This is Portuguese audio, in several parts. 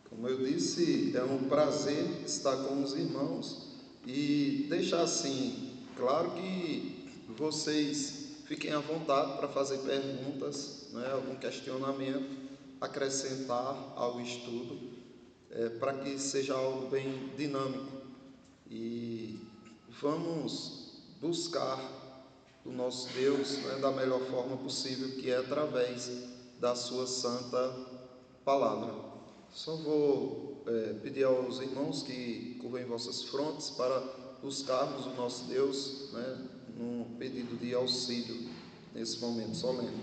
Como eu disse, é um prazer estar com os irmãos e deixar assim, claro que vocês fiquem à vontade para fazer perguntas, né, algum questionamento, acrescentar ao estudo, para que seja algo bem dinâmico e vamos buscar o nosso Deus, né, da melhor forma possível, que é através da sua santa palavra. Só vou pedir aos irmãos que curvem vossas frontes para buscarmos o nosso Deus, né, num pedido de auxílio nesse momento solene.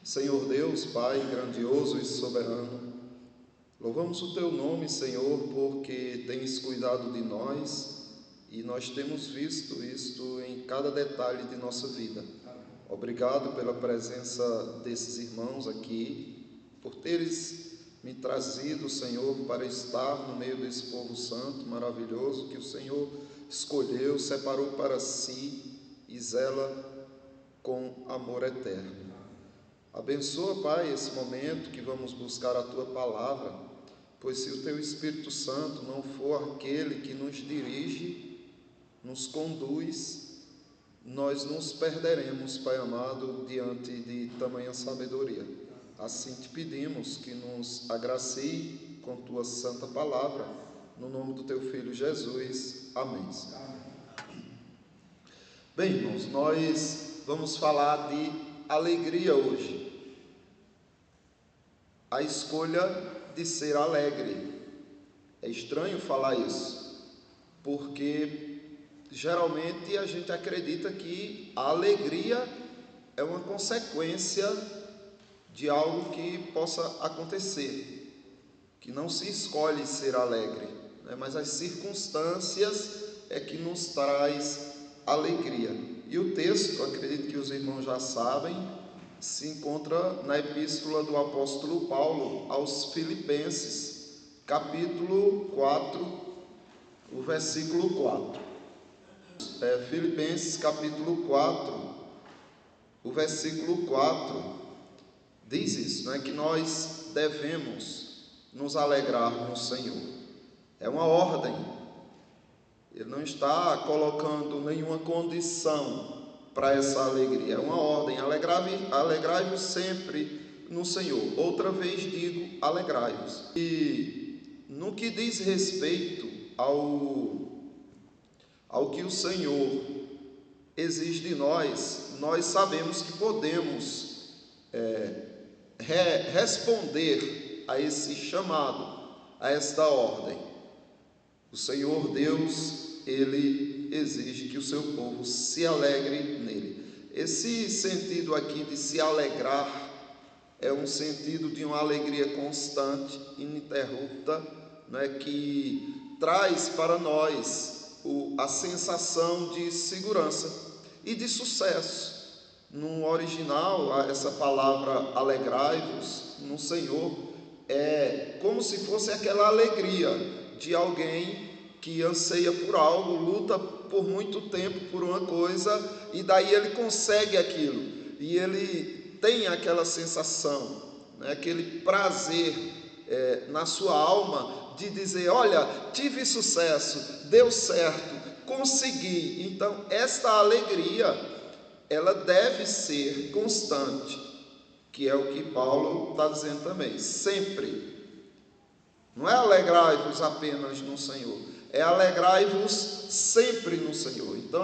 Senhor Deus, Pai grandioso e soberano, louvamos o Teu nome, Senhor, porque tens cuidado de nós e nós temos visto isto em cada detalhe de nossa vida. Obrigado pela presença desses irmãos aqui, por teres me trazido, Senhor, para estar no meio desse povo santo, maravilhoso, que o Senhor escolheu, separou para si e zela com amor eterno. Abençoa, Pai, esse momento que vamos buscar a Tua palavra, pois se o Teu Espírito Santo não for aquele que nos dirige, nos conduz, nós nos perderemos, Pai amado, diante de tamanha sabedoria. Assim te pedimos que nos agracie com Tua santa palavra, no nome do Teu Filho Jesus. Amém. Bem, irmãos, nós vamos falar de alegria hoje. A escolha de ser alegre. É estranho falar isso, porque geralmente a gente acredita que a alegria é uma consequência de algo que possa acontecer, que não se escolhe ser alegre, né? Mas as circunstâncias é que nos traz alegria. E o texto, acredito que os irmãos já sabem, se encontra na epístola do apóstolo Paulo aos Filipenses, capítulo 4, o versículo 4. Filipenses capítulo 4, o versículo 4, diz isso, né, que nós devemos nos alegrar no Senhor. É uma ordem. Ele não está colocando nenhuma condição para essa alegria. É uma ordem. Alegrai-vos sempre no Senhor. Outra vez digo, alegrai-vos. E no que diz respeito ao que o Senhor exige de nós, nós sabemos que podemos responder a esse chamado, a esta ordem. O Senhor Deus, Ele exige que o seu povo se alegre nele. Esse sentido aqui de se alegrar é um sentido de uma alegria constante, ininterrupta, né, que traz para nós a sensação de segurança e de sucesso. No original, essa palavra alegrai-vos no Senhor é como se fosse aquela alegria de alguém que anseia por algo, luta por muito tempo por uma coisa e daí ele consegue aquilo e ele tem aquela sensação, né, aquele prazer na sua alma de dizer, olha, tive sucesso, deu certo, consegui. Então esta alegria ela deve ser constante, que é o que Paulo está dizendo também, sempre. Não é alegrai-vos apenas no Senhor, é alegrai-vos sempre no Senhor. Então,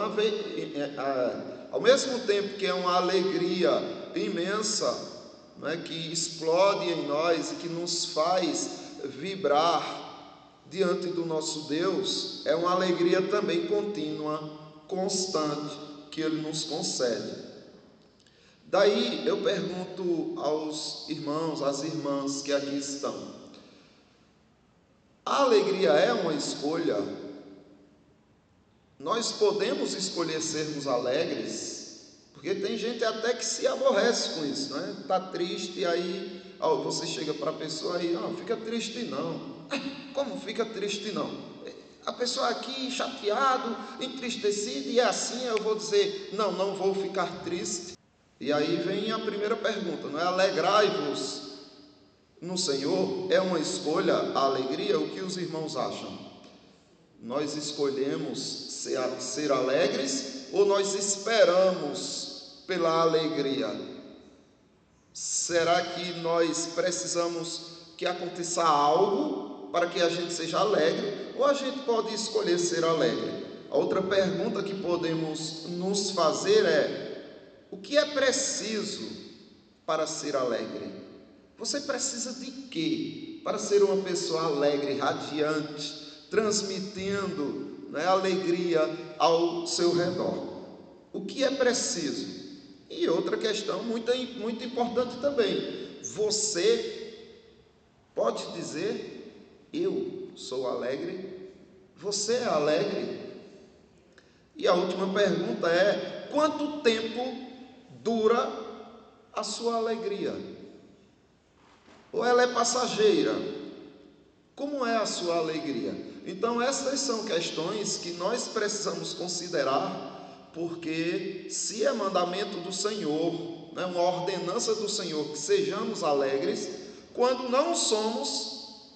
ao mesmo tempo que é uma alegria imensa, né, que explode em nós e que nos faz vibrar diante do nosso Deus, é uma alegria também contínua, constante, que Ele nos concede. Daí eu pergunto aos irmãos, às irmãs que aqui estão, a alegria é uma escolha? Nós podemos escolher sermos alegres? Porque tem gente até que se aborrece com isso, né? Está triste, aí você chega para a pessoa e não, fica triste não. Como fica triste não? A pessoa aqui chateado, entristecido, e é assim, eu vou dizer, não vou ficar triste. E aí vem a primeira pergunta, não é? Alegrai-vos no Senhor é uma escolha, a alegria. O que os irmãos acham? Nós escolhemos ser alegres ou nós esperamos pela alegria? Será que nós precisamos que aconteça algo para que a gente seja alegre, ou a gente pode escolher ser alegre? A outra pergunta que podemos nos fazer é: o que é preciso para ser alegre? Você precisa de quê para ser uma pessoa alegre, radiante, transmitindo, né, alegria ao seu redor? O que é preciso? E outra questão muito importante também: você pode dizer, eu sou alegre? Você é alegre? E a última pergunta é: quanto tempo dura a sua alegria? Ou ela é passageira? Como é a sua alegria? Então essas são questões que nós precisamos considerar, porque se é mandamento do Senhor, né, uma ordenança do Senhor, que sejamos alegres, quando não somos,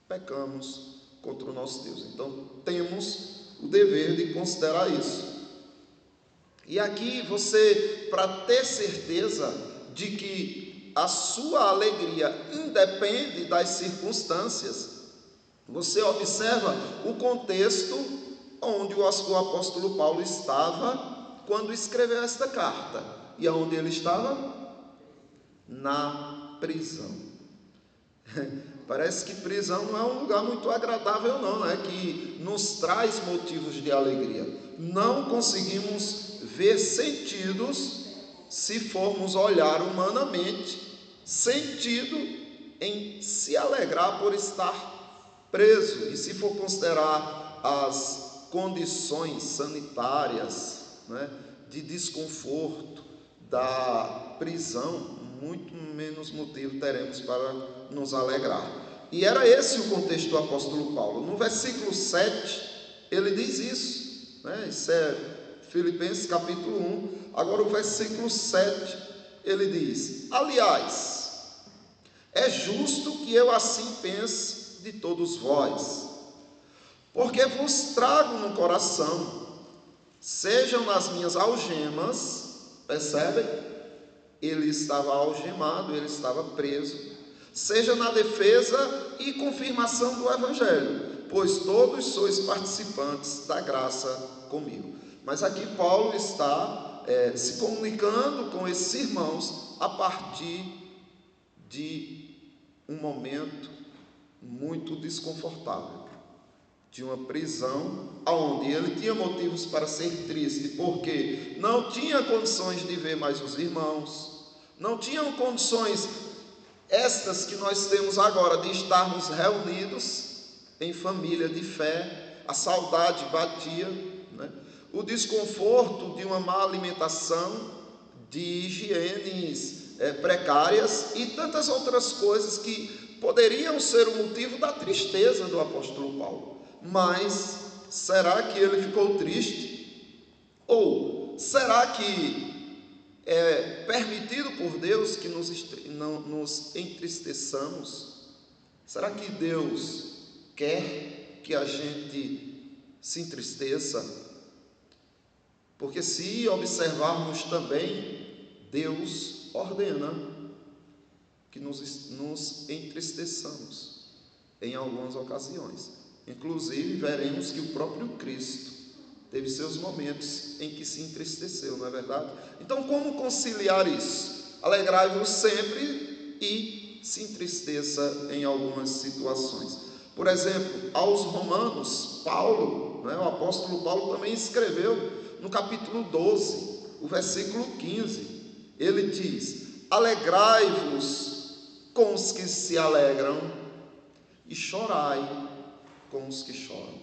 pecamos contra o nosso Deus. Então temos o dever de considerar isso. E aqui você, para ter certeza de que a sua alegria independe das circunstâncias, você observa o contexto onde o apóstolo Paulo estava quando escreveu esta carta. E aonde ele estava? Na prisão. Parece que prisão não é um lugar muito agradável, não, é que nos traz motivos de alegria. Não conseguimos ver sentidos, se formos olhar humanamente, sentido em se alegrar por estar preso. E se for considerar as condições sanitárias, né, de desconforto da prisão, muito menos motivo teremos para nos alegrar. E era esse o contexto do apóstolo Paulo. No versículo 7, ele diz isso, né? Isso é Filipenses capítulo 1. Agora o versículo 7, ele diz: aliás, é justo que eu assim pense de todos vós, porque vos trago no coração, sejam nas minhas algemas, percebem? Ele estava algemado, ele estava preso, seja na defesa e confirmação do Evangelho, pois todos sois participantes da graça comigo. Mas aqui Paulo está se comunicando com esses irmãos a partir de um momento muito desconfortável, de uma prisão, onde ele tinha motivos para ser triste, porque não tinha condições de ver mais os irmãos, não tinham condições estas que nós temos agora de estarmos reunidos em família de fé. A saudade batia, né? O desconforto de uma má alimentação, de higienes precárias e tantas outras coisas que poderiam ser o motivo da tristeza do apóstolo Paulo. Mas será que ele ficou triste? Ou será que é permitido por Deus que nos entristeçamos? Será que Deus quer que a gente se entristeça? Porque se observarmos também, Deus ordena que nos entristeçamos em algumas ocasiões. Inclusive, veremos que o próprio Cristo teve seus momentos em que se entristeceu, não é verdade? Então, como conciliar isso? Alegrai-vos sempre e se entristeça em algumas situações. Por exemplo, aos Romanos, Paulo, o apóstolo Paulo também escreveu no capítulo 12, o versículo 15, ele diz: alegrai-vos com os que se alegram e chorai com os que choram.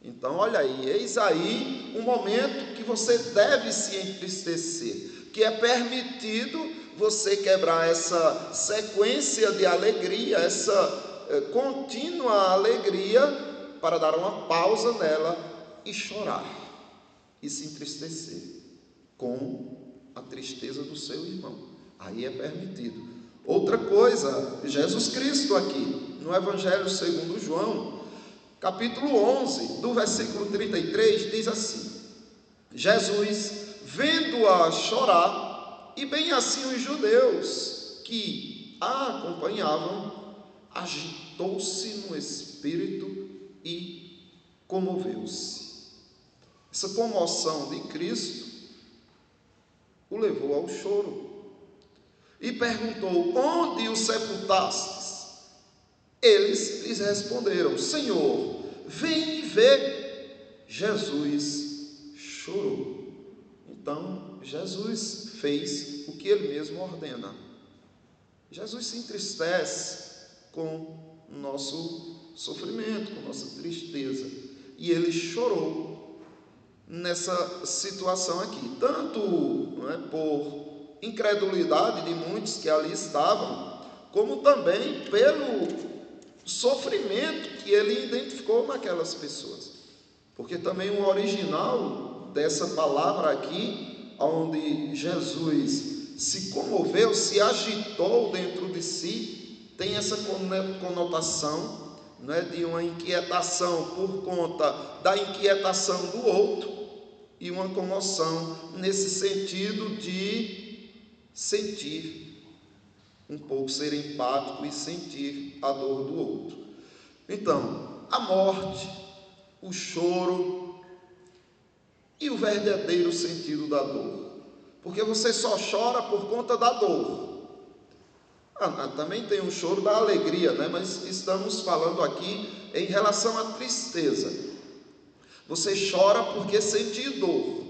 Então, olha aí, eis aí um momento que você deve se entristecer, que é permitido você quebrar essa sequência de alegria, essa contínua alegria, para dar uma pausa nela e chorar, e se entristecer com a tristeza do seu irmão. Aí é permitido. Outra coisa, Jesus Cristo aqui, no Evangelho segundo João, capítulo 11, do versículo 33, diz assim: Jesus, vendo-a chorar, e bem assim os judeus que a acompanhavam, agitou-se no espírito e comoveu-se. Essa comoção de Cristo o levou ao choro e perguntou: onde o sepultastes? Eles lhes responderam: Senhor, vem e vê. Jesus chorou. Então Jesus fez o que ele mesmo ordena. Jesus se entristece com o nosso sofrimento, com a nossa tristeza, e ele chorou nessa situação aqui, tanto por incredulidade de muitos que ali estavam, como também pelo sofrimento que ele identificou naquelas pessoas, porque também o original dessa palavra aqui, onde Jesus se comoveu, se agitou dentro de si, tem essa conotação, de uma inquietação por conta da inquietação do outro, e uma comoção nesse sentido de sentir um pouco, ser empático e sentir a dor do outro. Então, a morte, o choro e o verdadeiro sentido da dor, porque você só chora por conta da dor. Também tem o choro da alegria, mas estamos falando aqui em relação à tristeza. Você chora porque sente dor,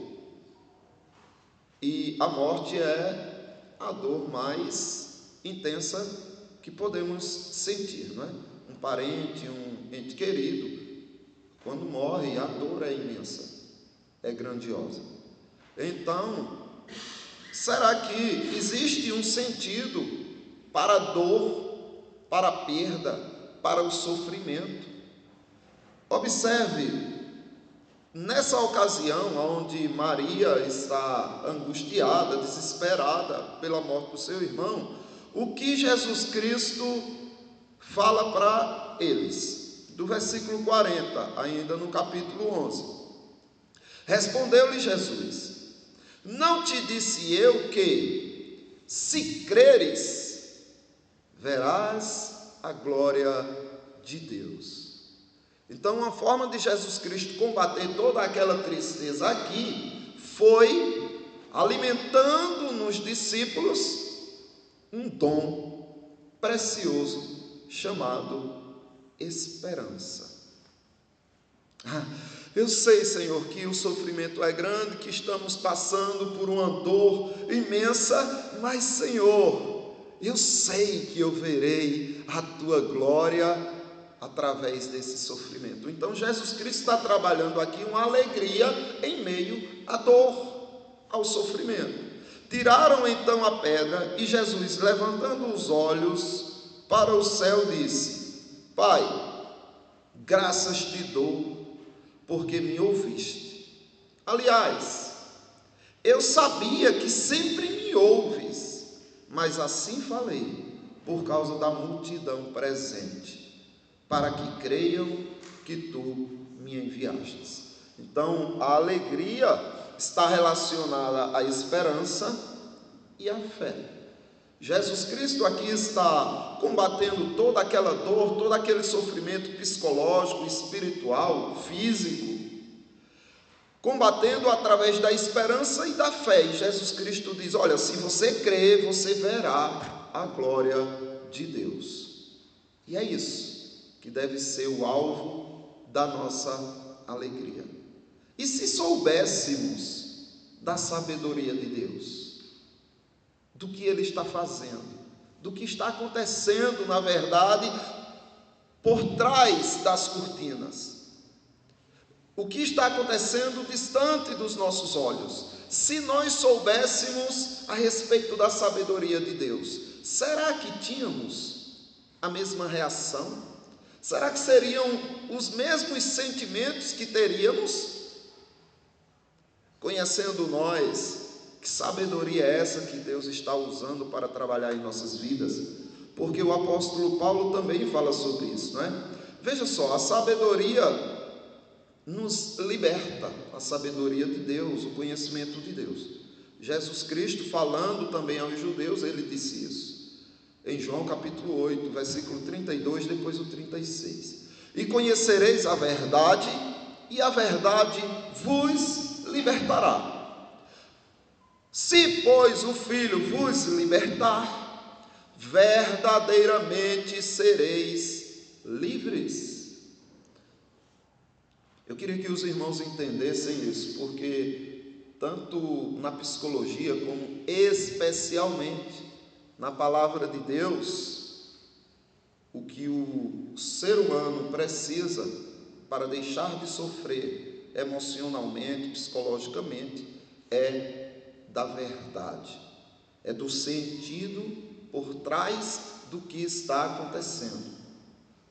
e a morte é a dor mais intensa que podemos sentir, Um parente, um ente querido, quando morre, a dor é imensa, é grandiosa. Então, será que existe um sentido para a dor, para a perda, para o sofrimento? Observe, nessa ocasião onde Maria está angustiada, desesperada pela morte do seu irmão, o que Jesus Cristo fala para eles? Do versículo 40, ainda no capítulo 11. Respondeu-lhe Jesus: não te disse eu que, se creres, verás a glória de Deus? Então, uma forma de Jesus Cristo combater toda aquela tristeza aqui foi alimentando nos discípulos um dom precioso chamado esperança. Eu sei, Senhor, que o sofrimento é grande, que estamos passando por uma dor imensa, mas, Senhor, eu sei que eu verei a Tua glória através desse sofrimento. Então Jesus Cristo está trabalhando aqui uma alegria em meio à dor, ao sofrimento. Tiraram então a pedra, e Jesus, levantando os olhos para o céu, disse: Pai, graças te dou, porque me ouviste. Aliás, eu sabia que sempre me ouves, mas assim falei por causa da multidão presente, para que creiam que tu me enviastes. Então, a alegria está relacionada à esperança e à fé. Jesus Cristo aqui está combatendo toda aquela dor, todo aquele sofrimento psicológico, espiritual, físico, combatendo através da esperança e da fé. E Jesus Cristo diz: olha, se você crer, você verá a glória de Deus. E é isso que deve ser o alvo da nossa alegria. E se soubéssemos da sabedoria de Deus, do que Ele está fazendo, do que está acontecendo, na verdade, por trás das cortinas, o que está acontecendo distante dos nossos olhos, se nós soubéssemos a respeito da sabedoria de Deus, será que tínhamos a mesma reação? Será que seriam os mesmos sentimentos que teríamos? Conhecendo nós Que sabedoria é essa que Deus está usando para trabalhar em nossas vidas? Porque o apóstolo Paulo também fala sobre isso, não é? Veja só, a sabedoria nos liberta, a sabedoria de Deus, o conhecimento de Deus. Jesus Cristo, falando também aos judeus, ele disse isso. Em João capítulo 8, versículo 32, depois o 36. E conhecereis a verdade, e a verdade vos libertará. Se, pois, o Filho vos libertar, verdadeiramente sereis livres. Eu queria que os irmãos entendessem isso, porque tanto na psicologia como especialmente na palavra de Deus, o que o ser humano precisa para deixar de sofrer emocionalmente, psicologicamente, é da verdade, é do sentido por trás do que está acontecendo,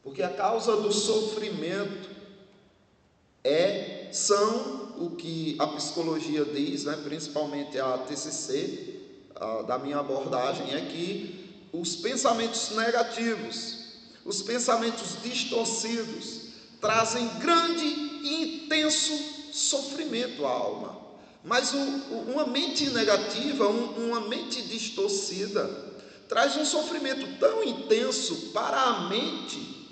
porque a causa do sofrimento são o que a psicologia diz, né, principalmente a TCC, da minha abordagem, é que os pensamentos negativos, os pensamentos distorcidos, trazem grande e intenso sofrimento à alma. Mas uma mente negativa, uma mente distorcida, traz um sofrimento tão intenso para a mente,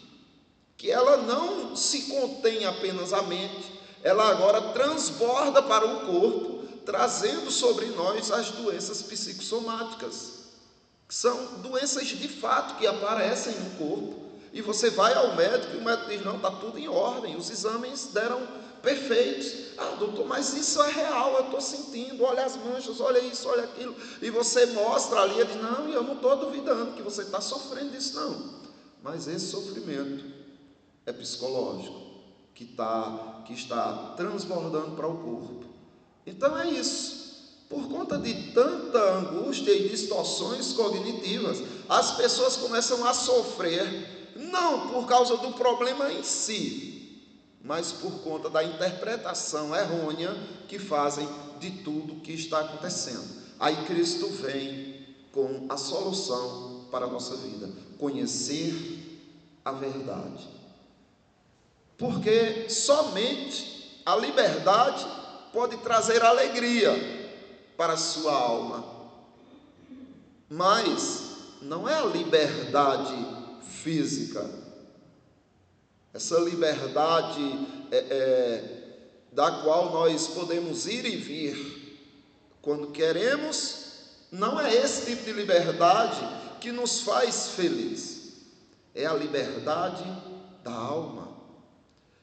que ela não se contém apenas à mente, ela agora transborda para o corpo, trazendo sobre nós as doenças psicossomáticas, que são doenças de fato que aparecem no corpo, e você vai ao médico, e o médico diz, não, está tudo em ordem, os exames deram perfeitos. Doutor, mas isso é real, eu estou sentindo, olha as manchas, olha isso, olha aquilo, e você mostra ali, ele diz, não, eu não estou duvidando que você está sofrendo disso, não, mas esse sofrimento é psicológico, que está transbordando para o corpo. Então é isso, por conta de tanta angústia e distorções cognitivas, as pessoas começam a sofrer, não por causa do problema em si, mas por conta da interpretação errônea que fazem de tudo o que está acontecendo. Aí Cristo vem com a solução para a nossa vida: conhecer a verdade. Porque somente a liberdade pode trazer alegria para a sua alma. Mas não é a liberdade física. Essa liberdade da qual nós podemos ir e vir quando queremos, não é esse tipo de liberdade que nos faz feliz. É a liberdade da alma.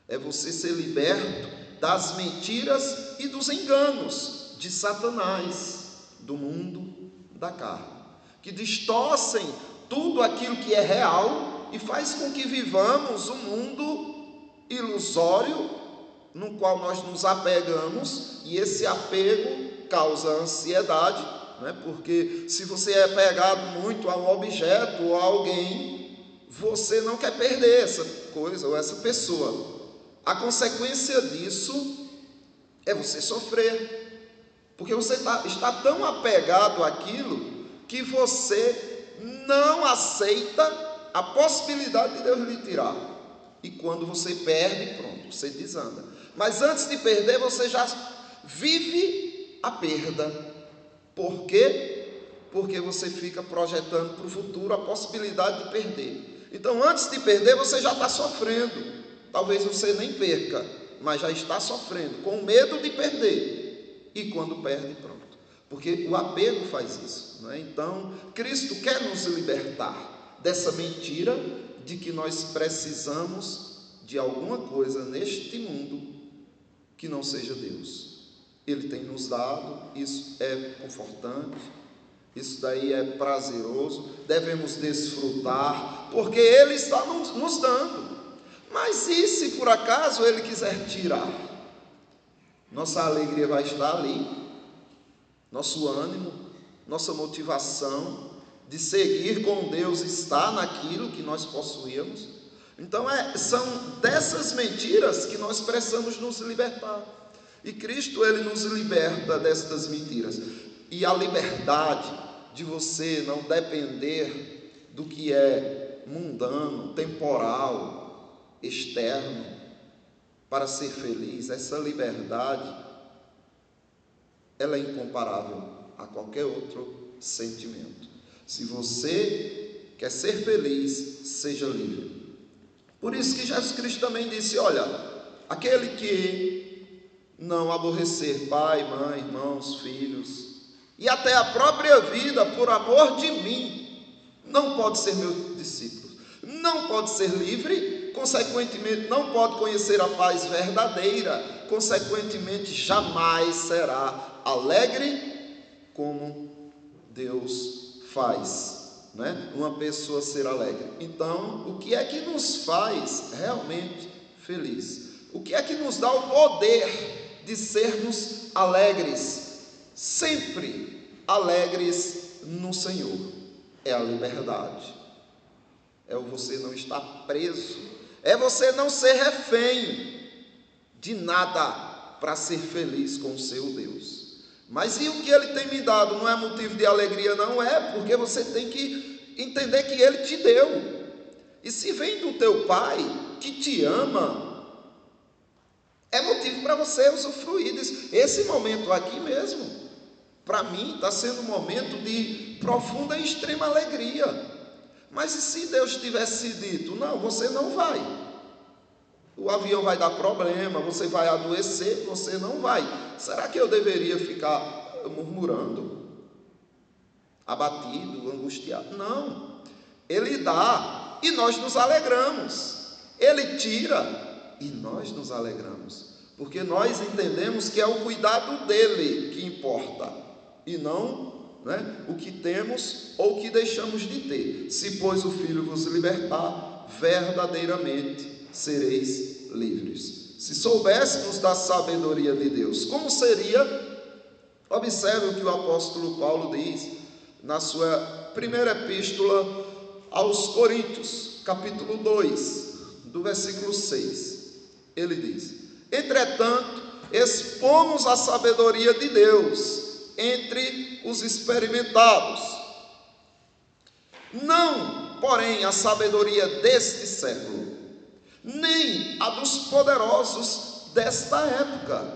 É você ser liberto das mentiras e dos enganos de Satanás, do mundo da carne, que distorcem tudo aquilo que é real e faz com que vivamos um mundo ilusório, no qual nós nos apegamos, e esse apego causa ansiedade, né? Porque se você é apegado muito a um objeto ou a alguém, você não quer perder essa coisa ou essa pessoa. A consequência disso é você sofrer, porque você está tão apegado àquilo que você não aceita a possibilidade de Deus lhe tirar. E quando você perde, pronto, você desanda. Mas antes de perder, você já vive a perda. Por quê? Porque você fica projetando para o futuro a possibilidade de perder. Então, antes de perder, você já está sofrendo. Talvez você nem perca, mas já está sofrendo, com medo de perder. E quando perde, pronto. Porque o apego faz isso, não é? Então, Cristo quer nos libertar dessa mentira de que nós precisamos de alguma coisa neste mundo que não seja Deus. Ele tem nos dado, isso é confortante, isso daí é prazeroso, devemos desfrutar, porque Ele está nos dando. Mas e se por acaso Ele quiser tirar? Nossa alegria vai estar ali, nosso ânimo, nossa motivação de seguir com Deus está naquilo que nós possuímos. Então são dessas mentiras que nós precisamos nos libertar. E Cristo, Ele nos liberta destas mentiras. e a liberdade de você não depender do que é mundano, temporal, externo, para ser feliz, essa liberdade, ela é incomparável a qualquer outro sentimento. Se você quer ser feliz, seja livre. Por isso que Jesus Cristo também disse, olha, aquele que não aborrecer pai, mãe, irmãos, filhos, e até a própria vida, por amor de mim, não pode ser meu discípulo, não pode ser livre, consequentemente não pode conhecer a paz verdadeira, consequentemente jamais será alegre como Deus faz, né? Uma pessoa ser alegre. Então, o que é que nos faz realmente feliz? O que é que nos dá o poder de sermos alegres, sempre alegres no Senhor? É a liberdade, é você não estar preso, é você não ser refém de nada para ser feliz com o seu Deus. Mas e o que Ele tem me dado não é motivo de alegria, não é, porque você tem que entender que Ele te deu, e se vem do teu Pai que te ama, é motivo para você usufruir disso. Esse momento aqui mesmo, para mim, está sendo um momento de profunda e extrema alegria. Mas e se Deus tivesse dito, não, você não vai, o avião vai dar problema, você vai adoecer, você não vai, será que eu deveria ficar murmurando, abatido, angustiado? Não, Ele dá e nós nos alegramos, Ele tira e nós nos alegramos, porque nós entendemos que é o cuidado dEle que importa, e não o que temos ou o que deixamos de ter. Se, pois, o Filho vos libertar, verdadeiramente sereis livres. Se soubéssemos da sabedoria de Deus, como seria? Observe o que o apóstolo Paulo diz na sua primeira epístola aos Coríntios, capítulo 2, do versículo 6. Ele diz: entretanto, expomos a sabedoria de Deus entre os experimentados, não, porém, a sabedoria deste século, nem a dos poderosos desta época,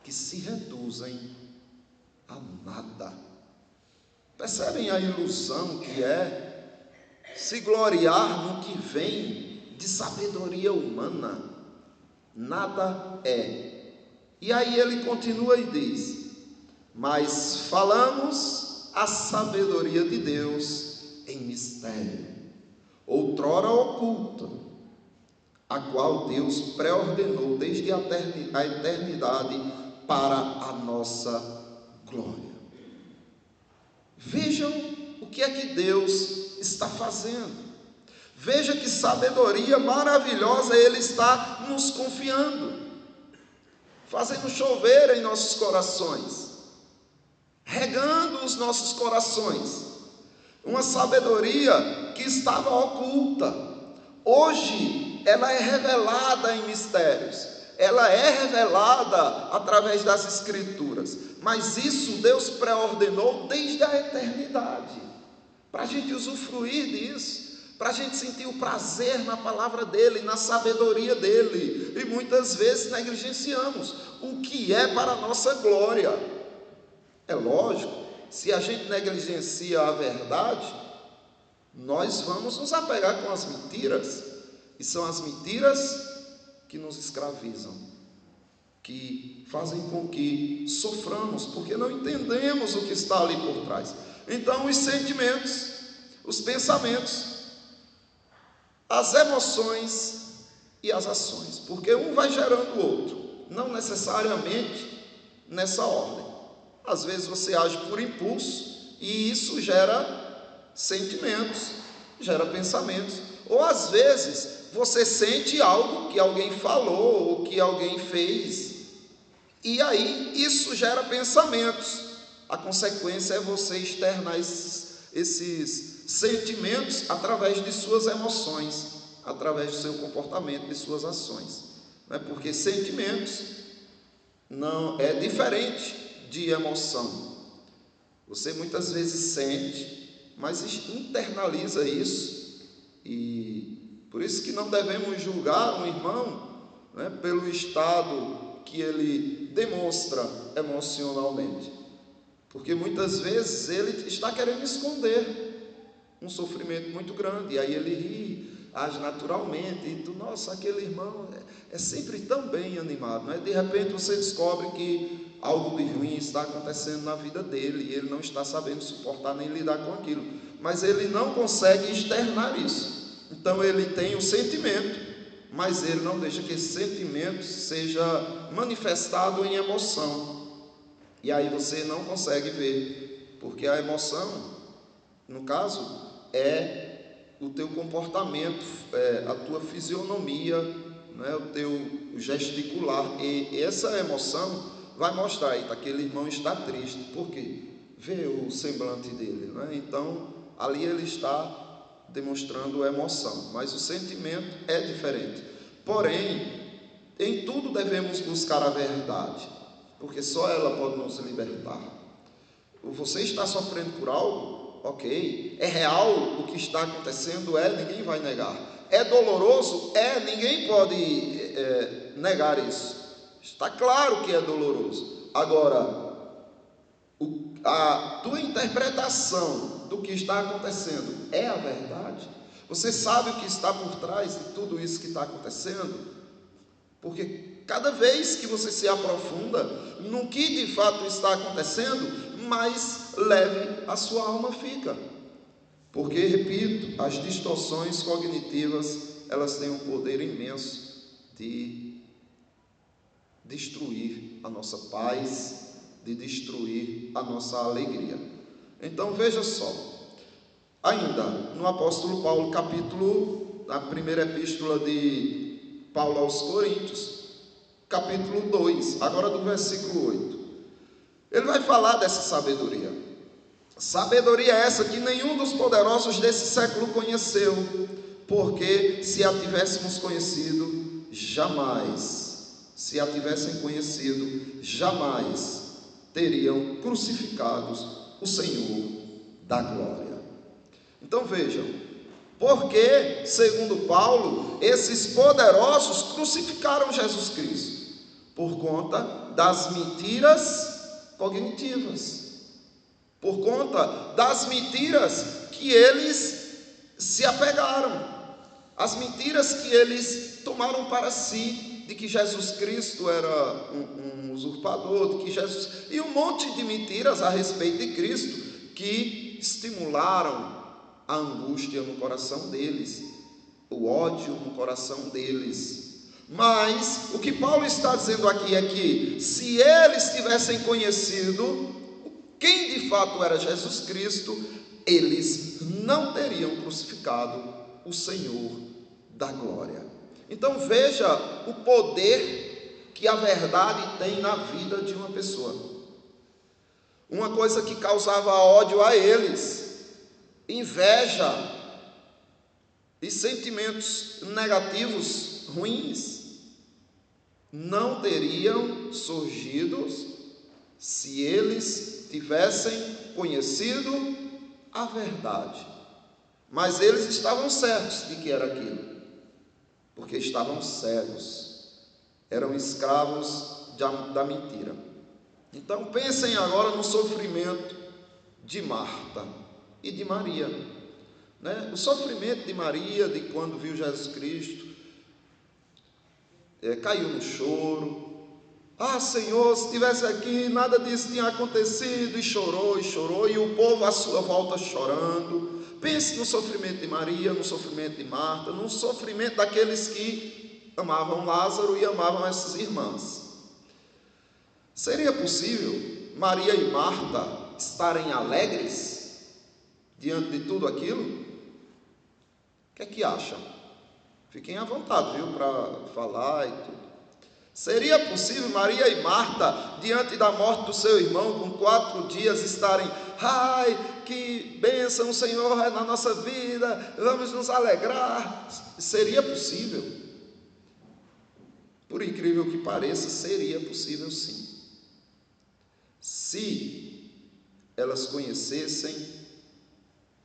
que se reduzem a nada. Percebem a ilusão que é se gloriar no que vem de sabedoria humana? Nada é. E aí ele continua e diz: mas falamos a sabedoria de Deus em mistério, outrora oculta, a qual Deus pré-ordenou desde a eternidade para a nossa glória. Vejam o que é que Deus está fazendo. Veja que sabedoria maravilhosa Ele está nos confiando, fazendo chover em nossos corações, regando os nossos corações, uma sabedoria que estava oculta, hoje ela é revelada em mistérios, ela é revelada através das Escrituras, mas isso Deus pré-ordenou desde a eternidade, para a gente usufruir disso, para a gente sentir o prazer na palavra dEle, na sabedoria dEle, e muitas vezes negligenciamos o que é para a nossa glória. É lógico, se a gente negligencia a verdade, nós vamos nos apegar com as mentiras, e são as mentiras que nos escravizam, que fazem com que soframos, porque não entendemos o que está ali por trás. Então, os sentimentos, os pensamentos, as emoções e as ações, porque um vai gerando o outro, não necessariamente nessa ordem. Às vezes você age por impulso e isso gera sentimentos, gera pensamentos. Ou às vezes você sente algo que alguém falou ou que alguém fez e aí isso gera pensamentos. A consequência é você externar esses sentimentos através de suas emoções, através do seu comportamento, de suas ações. Porque sentimentos não é diferente de emoção. Você muitas vezes sente, mas internaliza isso, e por isso que não devemos julgar um irmão, né, pelo estado que ele demonstra emocionalmente, porque muitas vezes ele está querendo esconder um sofrimento muito grande, e aí ele ri, age naturalmente, e tu, nossa, aquele irmão é sempre tão bem animado, né? De repente você descobre que algo de ruim está acontecendo na vida dele, e ele não está sabendo suportar nem lidar com aquilo, mas ele não consegue externar isso. Então ele tem o sentimento, mas ele não deixa que esse sentimento seja manifestado em emoção, e aí você não consegue ver, porque a emoção, no caso, é o teu comportamento, a tua fisionomia, né, o teu gesticular, e essa emoção vai mostrar, aquele irmão está triste, por quê? Vê o semblante dele, né? Então ali ele está demonstrando emoção, mas o sentimento é diferente. Porém, em tudo devemos buscar a verdade, porque só ela pode nos libertar. Você está sofrendo por algo? Ok. É real o que está acontecendo? Ninguém vai negar. É doloroso? Ninguém pode negar isso. Está claro que é doloroso. Agora, a tua interpretação do que está acontecendo é a verdade? Você sabe o que está por trás de tudo isso que está acontecendo? Porque cada vez que você se aprofunda no que de fato está acontecendo, mais leve a sua alma fica. Porque, repito, as distorções cognitivas, elas têm um poder imenso de destruir a nossa paz, de destruir a nossa alegria. Então veja só, ainda no apóstolo Paulo, na primeira epístola de Paulo aos Coríntios, capítulo 2, agora do versículo 8, ele vai falar dessa sabedoria. Sabedoria essa que nenhum dos poderosos desse século conheceu, porque se a tivéssemos conhecido, se a tivessem conhecido, jamais teriam crucificados o Senhor da glória. Então vejam, porque, segundo Paulo, esses poderosos crucificaram Jesus Cristo por conta das mentiras cognitivas, por conta das mentiras que eles se apegaram, as mentiras que eles tomaram para si, de que Jesus Cristo era um usurpador, de que Jesus, e um monte de mentiras a respeito de Cristo, que estimularam a angústia no coração deles, o ódio no coração deles. Mas o que Paulo está dizendo aqui é que, se eles tivessem conhecido quem de fato era Jesus Cristo, eles não teriam crucificado o Senhor da glória. Então veja o poder que a verdade tem na vida de uma pessoa. Uma coisa que causava ódio a eles, inveja e sentimentos negativos, ruins, não teriam surgido se eles tivessem conhecido a verdade. Mas eles estavam certos de que era aquilo, porque estavam cegos, eram escravos da mentira. Então pensem agora no sofrimento de Marta e de Maria, né? O sofrimento de Maria, de quando viu Jesus Cristo, caiu no choro. Senhor, se estivesse aqui, nada disso tinha acontecido, e chorou, e o povo à sua volta chorando. Pense no sofrimento de Maria, no sofrimento de Marta, no sofrimento daqueles que amavam Lázaro e amavam essas irmãs. Seria possível Maria e Marta estarem alegres diante de tudo aquilo? O que é que acham? Fiquem à vontade, viu, para falar e tudo. Seria possível Maria e Marta, diante da morte do seu irmão, com 4 dias, estarem, que bênção, o Senhor é na nossa vida, vamos nos alegrar? Seria possível? Por incrível que pareça, seria possível sim. Se elas conhecessem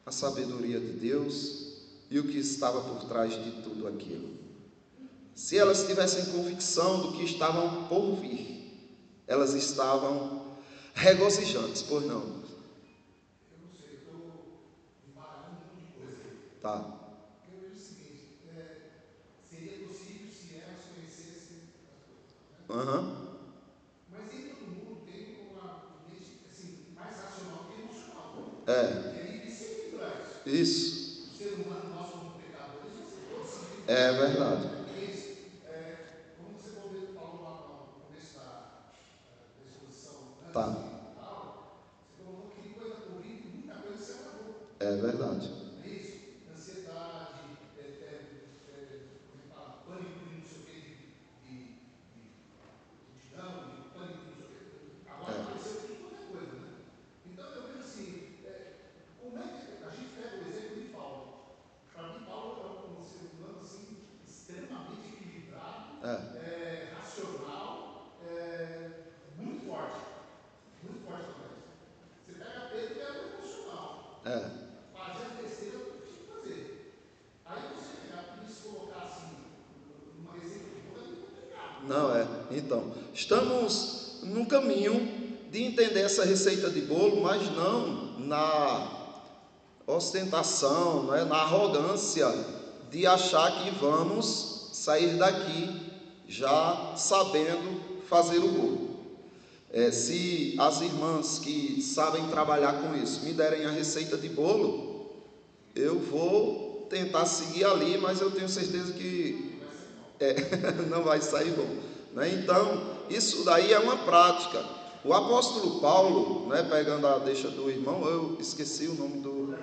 a sabedoria de Deus e o que estava por trás de tudo aquilo. Se elas tivessem convicção do que estavam por vir, elas estavam regozijantes, pois não? Eu não sei, eu estou embaralhando um monte de coisa aí. Tá. Eu vejo o seguinte, seria possível se elas conhecessem as coisas, né? Aham. Mas nem todo mundo tem uma mente assim, mais racional que emocional. É. E aí desequilibrar isso. Isso. O ser humano, nós como pecadores, nós todos sentimos. É verdade. Como você falou lá no começo da exposição, antes Tá. da aula, você colocou que coisa horrível e muita coisa se agravou. É verdade. Não é isso? Ansiedade, como é que fala? Pânico de não sei o quê, de multidão, de pânico de não sei o quê. Agora apareceu tudo qualquer coisa, né? Então eu vejo assim, como é que a gente pega o exemplo de Paulo? Para mim, Paulo é um ser humano assim, extremamente equilibrado, racional, muito forte também. Você pega Pedro, que é muito emocional. Fazer as besteiras que tinha que fazer. Aí você pegar tudo isso e colocar assim, numa receita de bolo é muito complicado. Não, então, estamos num caminho de entender essa receita de bolo, mas não na ostentação, não é? Na arrogância de achar que vamos sair daqui já sabendo fazer o bolo. Se as irmãs que sabem trabalhar com isso me derem a receita de bolo, eu vou tentar seguir ali, mas eu tenho certeza que não vai sair bom, né? Então, isso daí é uma prática. O apóstolo Paulo, né, pegando a deixa do irmão, eu esqueci o nome do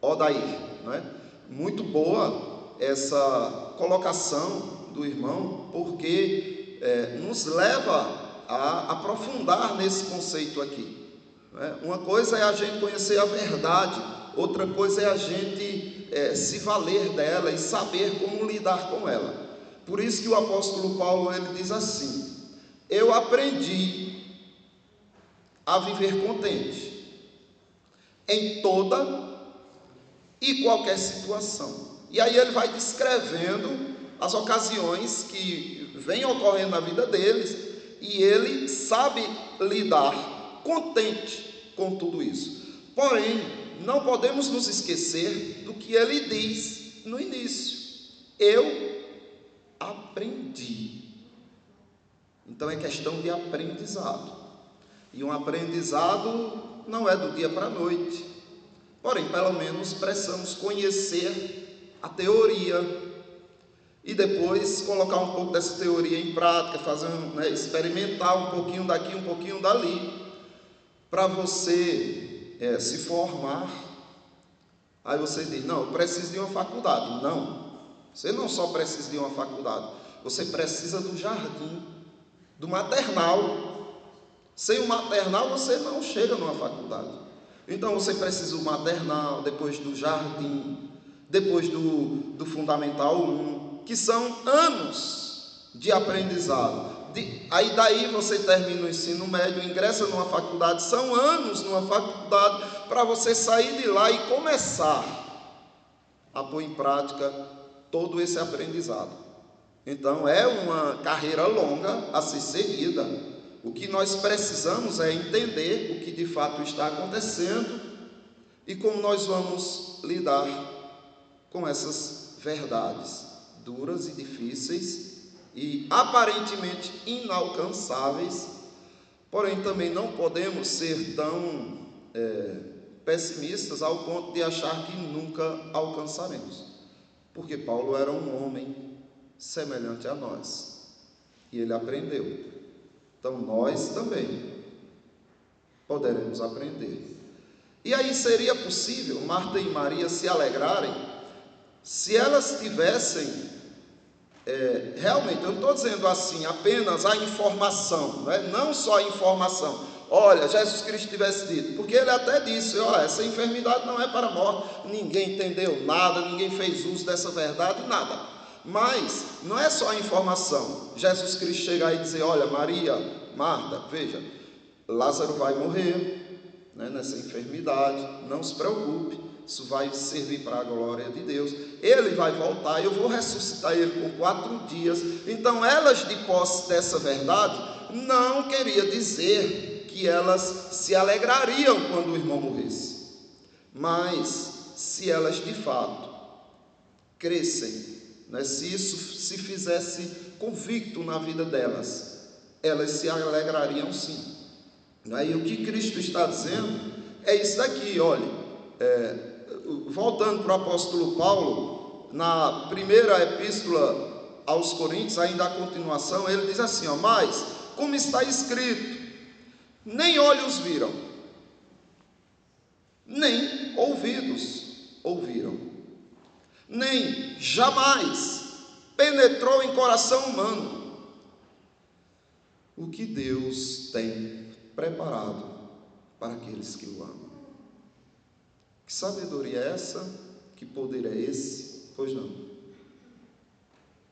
Odair, né? Muito boa essa colocação do irmão, porque nos leva a aprofundar nesse conceito aqui, né? Uma coisa é a gente conhecer a verdade, outra coisa é a gente se valer dela e saber como lidar com ela. Por isso que o apóstolo Paulo ele diz assim: eu aprendi a viver contente em toda e qualquer situação. E aí ele vai descrevendo as ocasiões que vêm ocorrendo na vida deles, e ele sabe lidar contente com tudo isso. Porém, não podemos nos esquecer do que ele diz no início: eu aprendi. Então é questão de aprendizado. E um aprendizado não é do dia para a noite. Porém, pelo menos precisamos conhecer a teoria e depois colocar um pouco dessa teoria em prática, fazer, experimentar um pouquinho daqui, um pouquinho dali, para você se formar. Aí você diz: não, eu preciso de uma faculdade. Não, você não só precisa de uma faculdade, você precisa do jardim, do maternal. Sem o maternal você não chega numa faculdade. Então você precisa do maternal, depois do jardim, depois do Fundamental 1, que são anos de aprendizado. Aí daí você termina o ensino médio, ingressa numa faculdade, são anos numa faculdade para você sair de lá e começar a pôr em prática todo esse aprendizado. Então é uma carreira longa a ser seguida. O que nós precisamos é entender o que de fato está acontecendo e como nós vamos lidar com essas verdades duras e difíceis e aparentemente inalcançáveis. Porém, também não podemos ser tão pessimistas ao ponto de achar que nunca alcançaremos, porque Paulo era um homem semelhante a nós e ele aprendeu. Então nós também poderemos aprender. E aí seria possível Marta e Maria se alegrarem se elas tivessem realmente, eu não estou dizendo assim apenas a informação, não só a informação. Olha, Jesus Cristo tivesse dito, porque ele até disse: olha, essa enfermidade não é para a morte. Ninguém entendeu nada, ninguém fez uso dessa verdade, nada. Mas não é só a informação. Jesus Cristo chegar e dizer: olha, Maria, Marta, veja, Lázaro vai morrer, né, nessa enfermidade. Não se preocupe, isso vai servir para a glória de Deus. Ele vai voltar, eu vou ressuscitar ele com 4 dias. Então elas, de posse dessa verdade, não queria dizer que elas se alegrariam quando o irmão morresse, mas se elas de fato crescem, né, se isso se fizesse convicto na vida delas, elas se alegrariam sim. E o que Cristo está dizendo é isso daqui, olha, voltando para o apóstolo Paulo, na primeira epístola aos Coríntios, ainda a continuação, ele diz assim, ó, mas, como está escrito, nem olhos viram, nem ouvidos ouviram, nem jamais penetrou em coração humano o que Deus tem preparado para aqueles que o amam. Que sabedoria é essa? Que poder é esse? Pois não.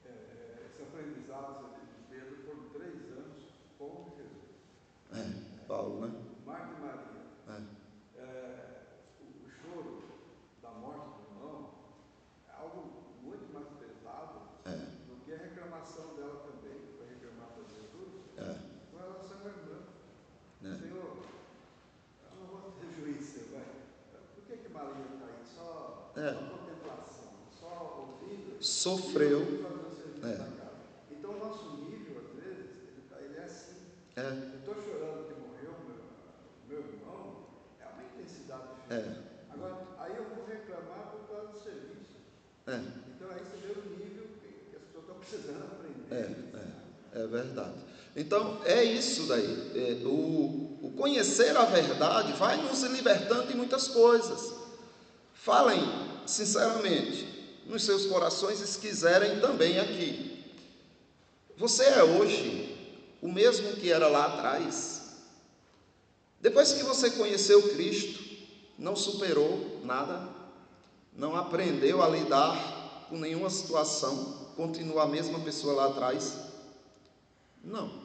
Esse aprendizado de Pedro foram 3 anos com Jesus. Paulo, né? Marta e Maria. O choro da morte do irmão é algo muito mais pesado do que a reclamação dela também, que foi reclamar para Jesus, com relação ao irmão. Senhor, eu não vou ter juízo, vai. Por que Maria está aí? Só contemplação, só ouvido. Sofreu. Então o nosso nível, às vezes, ele é assim. Eu estou chorando que morreu meu irmão, é uma intensidade diferente. Agora, aí eu vou reclamar por causa do serviço. Então aí você vê o nível que as pessoas estão precisando aprender. É verdade. Então é isso daí. O conhecer a verdade vai nos libertando de muitas coisas. Falem sinceramente nos seus corações, se quiserem também aqui. Você é hoje o mesmo que era lá atrás? Depois que você conheceu Cristo, não superou nada? Não aprendeu a lidar com nenhuma situação? Continua a mesma pessoa lá atrás? Não.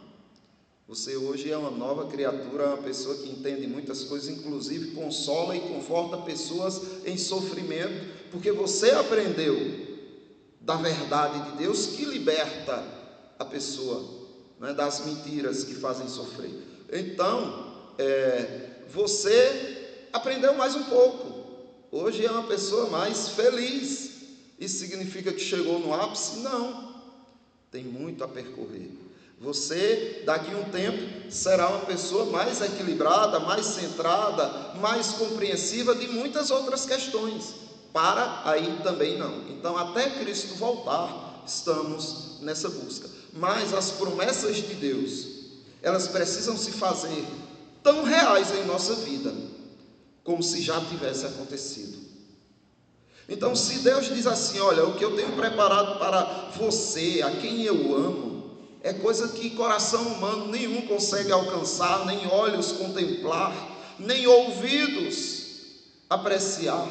Você hoje é uma nova criatura, uma pessoa que entende muitas coisas, inclusive consola e conforta pessoas em sofrimento, porque você aprendeu da verdade de Deus que liberta a pessoa, né, das mentiras que fazem sofrer. Então, você aprendeu mais um pouco. Hoje é uma pessoa mais feliz. Isso significa que chegou no ápice? Não. Tem muito a percorrer. Você, daqui a um tempo, será uma pessoa mais equilibrada, mais centrada, mais compreensiva de muitas outras questões. Para aí também não. Então, até Cristo voltar, estamos nessa busca. Mas as promessas de Deus, elas precisam se fazer tão reais em nossa vida, como se já tivesse acontecido. Então, se Deus diz assim, olha, o que eu tenho preparado para você, a quem eu amo, é coisa que coração humano nenhum consegue alcançar, nem olhos contemplar, nem ouvidos apreciar.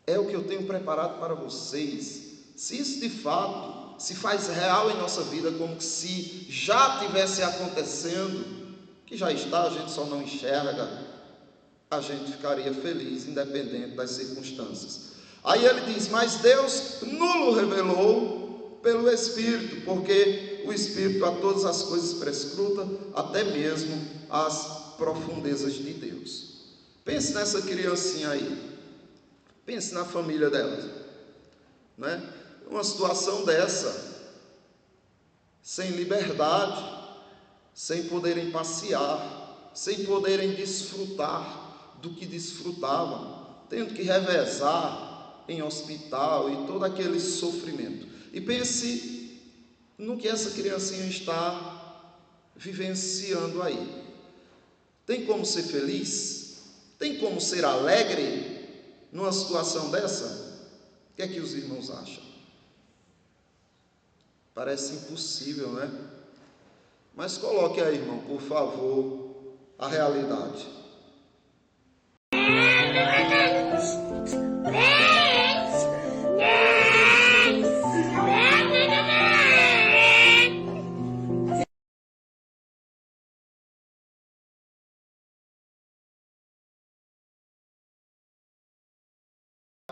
É o que eu tenho preparado para vocês. Se isso de fato se faz real em nossa vida, como se já tivesse acontecendo, que já está, a gente só não enxerga, a gente ficaria feliz, independente das circunstâncias. Aí ele diz, mas Deus nulo revelou pelo Espírito, porque o Espírito a todas as coisas prescruta, até mesmo as profundezas de Deus. Pense nessa criancinha aí, pense na família dela, né? Uma situação dessa, sem liberdade, sem poderem passear, sem poderem desfrutar do que desfrutavam, tendo que revezar em hospital e todo aquele sofrimento. E pense no que essa criancinha está vivenciando aí. Tem como ser feliz? Tem como ser alegre numa situação dessa? O que é que os irmãos acham? Parece impossível, né? Mas coloque aí, irmão, por favor, a realidade.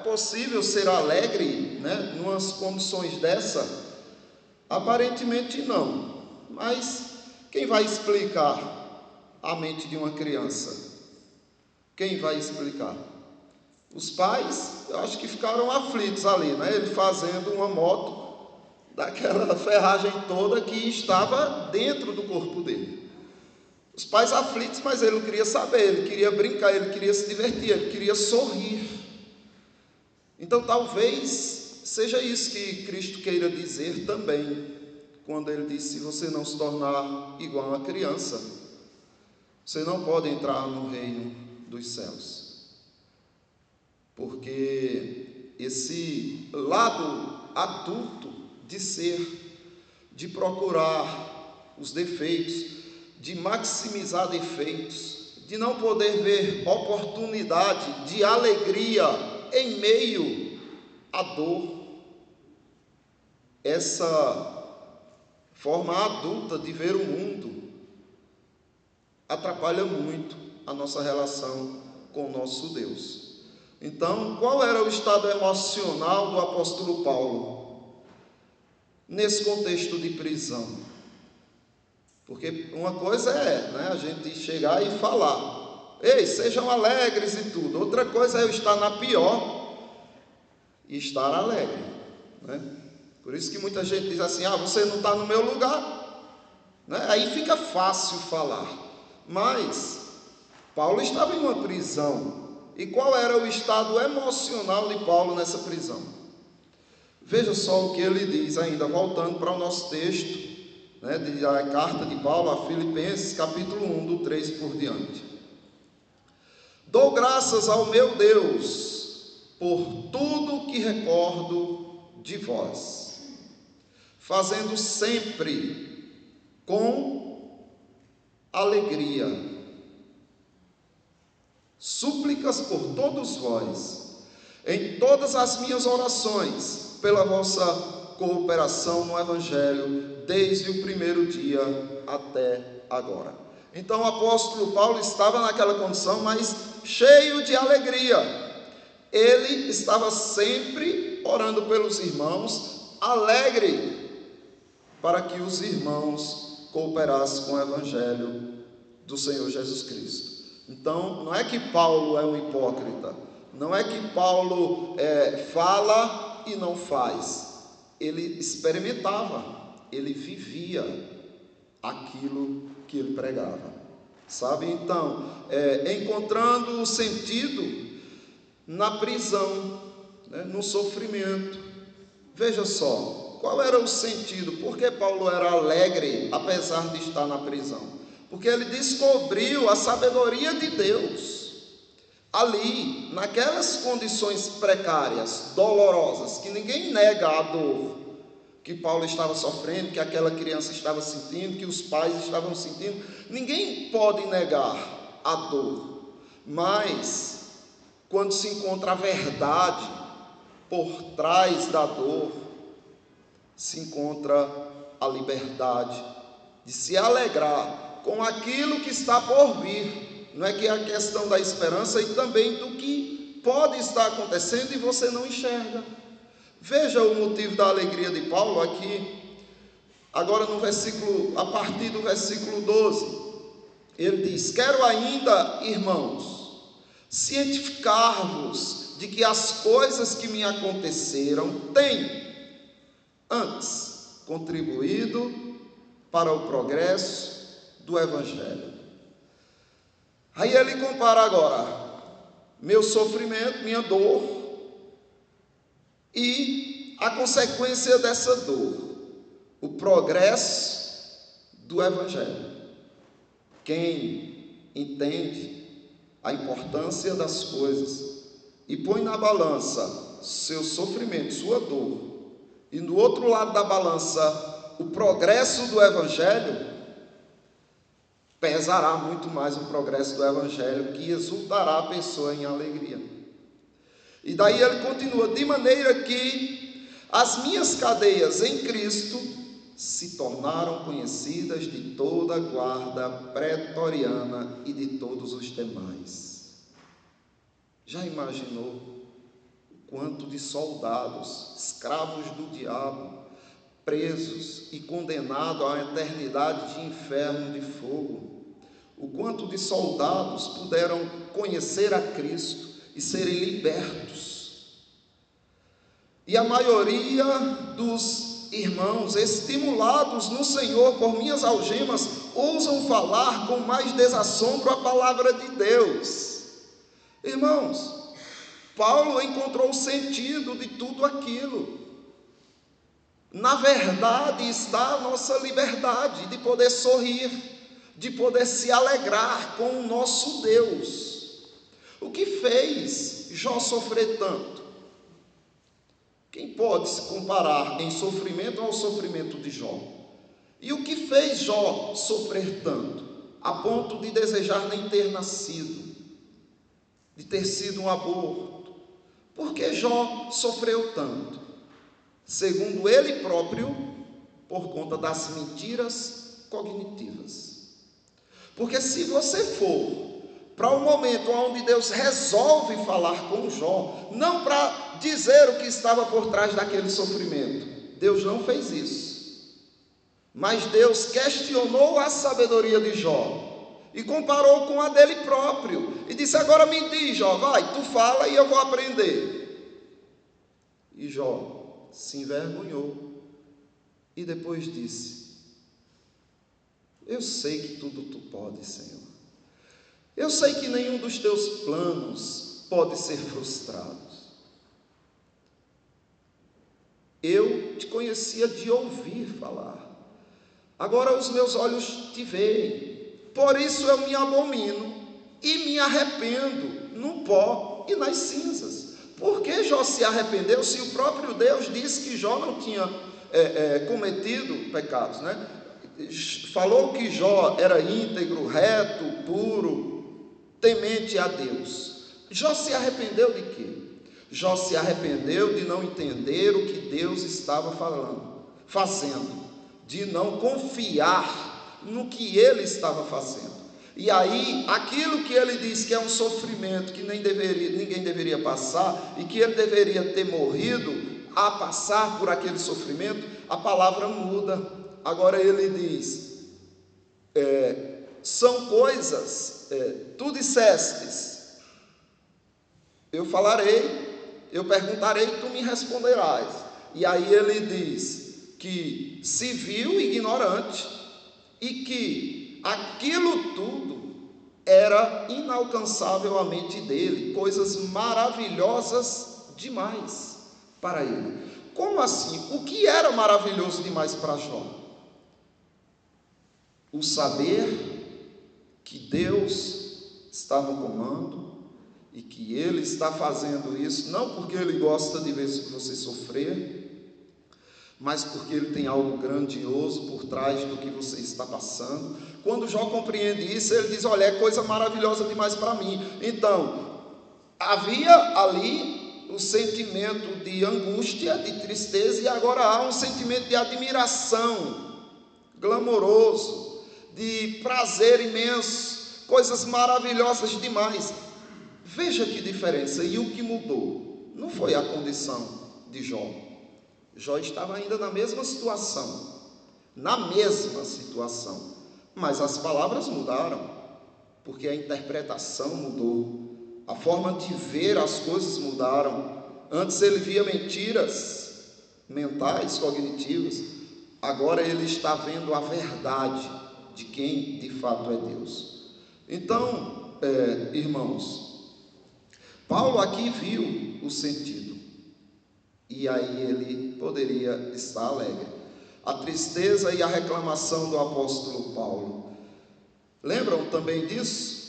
possível ser alegre, né, em umas condições dessa? Aparentemente não. Mas quem vai explicar a mente de uma criança? Quem vai explicar? Os pais, eu acho que ficaram aflitos ali, né? Ele fazendo uma moto daquela ferragem toda que estava dentro do corpo dele. Os pais aflitos, mas ele não queria saber, ele queria brincar, ele queria se divertir, ele queria sorrir. Então talvez seja isso que Cristo queira dizer também, quando ele diz: se você não se tornar igual a uma criança, você não pode entrar no reino dos céus. Porque esse lado adulto de ser, de procurar os defeitos, de maximizar defeitos, de não poder ver oportunidade de alegria em meio à dor, essa forma adulta de ver o mundo atrapalha muito a nossa relação com o nosso Deus. Então, qual era o estado emocional do apóstolo Paulo nesse contexto de prisão? Porque uma coisa é, né, a gente chegar e falar: ei, sejam alegres e tudo. Outra coisa é eu estar na pior e estar alegre, né? Por isso que muita gente diz assim: você não está no meu lugar, né? Aí fica fácil falar. Mas Paulo estava em uma prisão. E qual era o estado emocional de Paulo nessa prisão? Veja só o que ele diz ainda, voltando para o nosso texto, né, da carta de Paulo a Filipenses, capítulo 1, do 3 por diante. Dou graças ao meu Deus por tudo que recordo de vós, fazendo sempre com alegria súplicas por todos vós, em todas as minhas orações, pela vossa cooperação no Evangelho, desde o primeiro dia até agora. Então o apóstolo Paulo estava naquela condição, mas cheio de alegria. Ele estava sempre orando pelos irmãos, alegre, para que os irmãos cooperassem com o Evangelho do Senhor Jesus Cristo. Então, não é que Paulo é um hipócrita, não é que Paulo fala e não faz. Ele experimentava, ele vivia aquilo que ele pregava, sabe? Então, encontrando o sentido na prisão, né, no sofrimento. Veja só, qual era o sentido? Por que Paulo era alegre, apesar de estar na prisão? Porque ele descobriu a sabedoria de Deus ali, naquelas condições precárias, dolorosas, que ninguém nega a dor que Paulo estava sofrendo, que aquela criança estava sentindo, que os pais estavam sentindo. Ninguém pode negar a dor, mas quando se encontra a verdade por trás da dor, se encontra a liberdade de se alegrar com aquilo que está por vir. Não é que é a questão da esperança e também do que pode estar acontecendo e você não enxerga. Veja o motivo da alegria de Paulo aqui, agora no versículo, a partir do versículo 12. Ele diz: quero ainda, irmãos, cientificar-vos de que as coisas que me aconteceram têm antes contribuído para o progresso do Evangelho. Aí ele compara agora meu sofrimento, minha dor e a consequência dessa dor, o progresso do Evangelho. Quem entende a importância das coisas e põe na balança seu sofrimento, sua dor, e no outro lado da balança o progresso do Evangelho, pesará muito mais o progresso do Evangelho, que exultará a pessoa em alegria. E daí ele continua: de maneira que as minhas cadeias em Cristo se tornaram conhecidas de toda a guarda pretoriana e de todos os demais. Já imaginou o quanto de soldados, escravos do diabo, presos e condenados à eternidade de inferno de fogo. O quanto de soldados puderam conhecer a Cristo e serem libertos. E a maioria dos irmãos, estimulados no Senhor por minhas algemas, ousam falar com mais desassombro a palavra de Deus. Irmãos, Paulo encontrou o sentido de tudo aquilo. Na verdade está a nossa liberdade de poder sorrir, de poder se alegrar com o nosso Deus. O que fez Jó sofrer tanto? Quem pode se comparar em sofrimento ao sofrimento de Jó? E o que fez Jó sofrer tanto, a ponto de desejar nem ter nascido, de ter sido um aborto? Por que Jó sofreu tanto? Segundo ele próprio, por conta das mentiras cognitivas. Porque se você for para o momento onde Deus resolve falar com Jó, não para dizer o que estava por trás daquele sofrimento, Deus não fez isso, mas Deus questionou a sabedoria de Jó e comparou com a dele próprio e disse: agora me diz, Jó, vai, tu fala e eu vou aprender. E Jó se envergonhou e depois disse: eu sei que tudo tu podes, Senhor. Eu sei que nenhum dos teus planos pode ser frustrado. Eu te conhecia de ouvir falar. Agora os meus olhos te veem. Por isso eu me abomino e me arrependo no pó e nas cinzas. Por que Jó se arrependeu se o próprio Deus disse que Jó não tinha cometido pecados, né? Falou que Jó era íntegro, reto, puro, temente a Deus. Jó se arrependeu de quê? Jó se arrependeu de não entender o que Deus estava fazendo, de não confiar no que ele estava fazendo. E aí, aquilo que ele diz que é um sofrimento que ninguém deveria passar, e que ele deveria ter morrido a passar por aquele sofrimento, a palavra muda. Agora ele diz, são coisas, tu dissestes, eu falarei, eu perguntarei, tu me responderás. E aí ele diz que se viu ignorante e que aquilo tudo era inalcançável à mente dele, coisas maravilhosas demais para ele. Como assim? O que era maravilhoso demais para Jó? O saber que Deus está no comando e que Ele está fazendo isso, não porque Ele gosta de ver você sofrer, mas porque Ele tem algo grandioso por trás do que você está passando. Quando Jó compreende isso, ele diz: olha, é coisa maravilhosa demais para mim. Então, havia ali o sentimento de angústia, de tristeza, e agora há um sentimento de admiração, glamouroso, de prazer imenso, coisas maravilhosas demais. Veja que diferença. E o que mudou? Não foi a condição de Jó. Jó estava ainda na mesma situação, mas as palavras mudaram, porque a interpretação mudou, a forma de ver as coisas mudaram. Antes ele via mentiras mentais, cognitivas, agora ele está vendo a verdade de quem de fato é Deus. Então, irmãos, Paulo aqui viu o sentido, e aí ele poderia estar alegre. A tristeza e a reclamação do apóstolo Paulo, lembram também disso?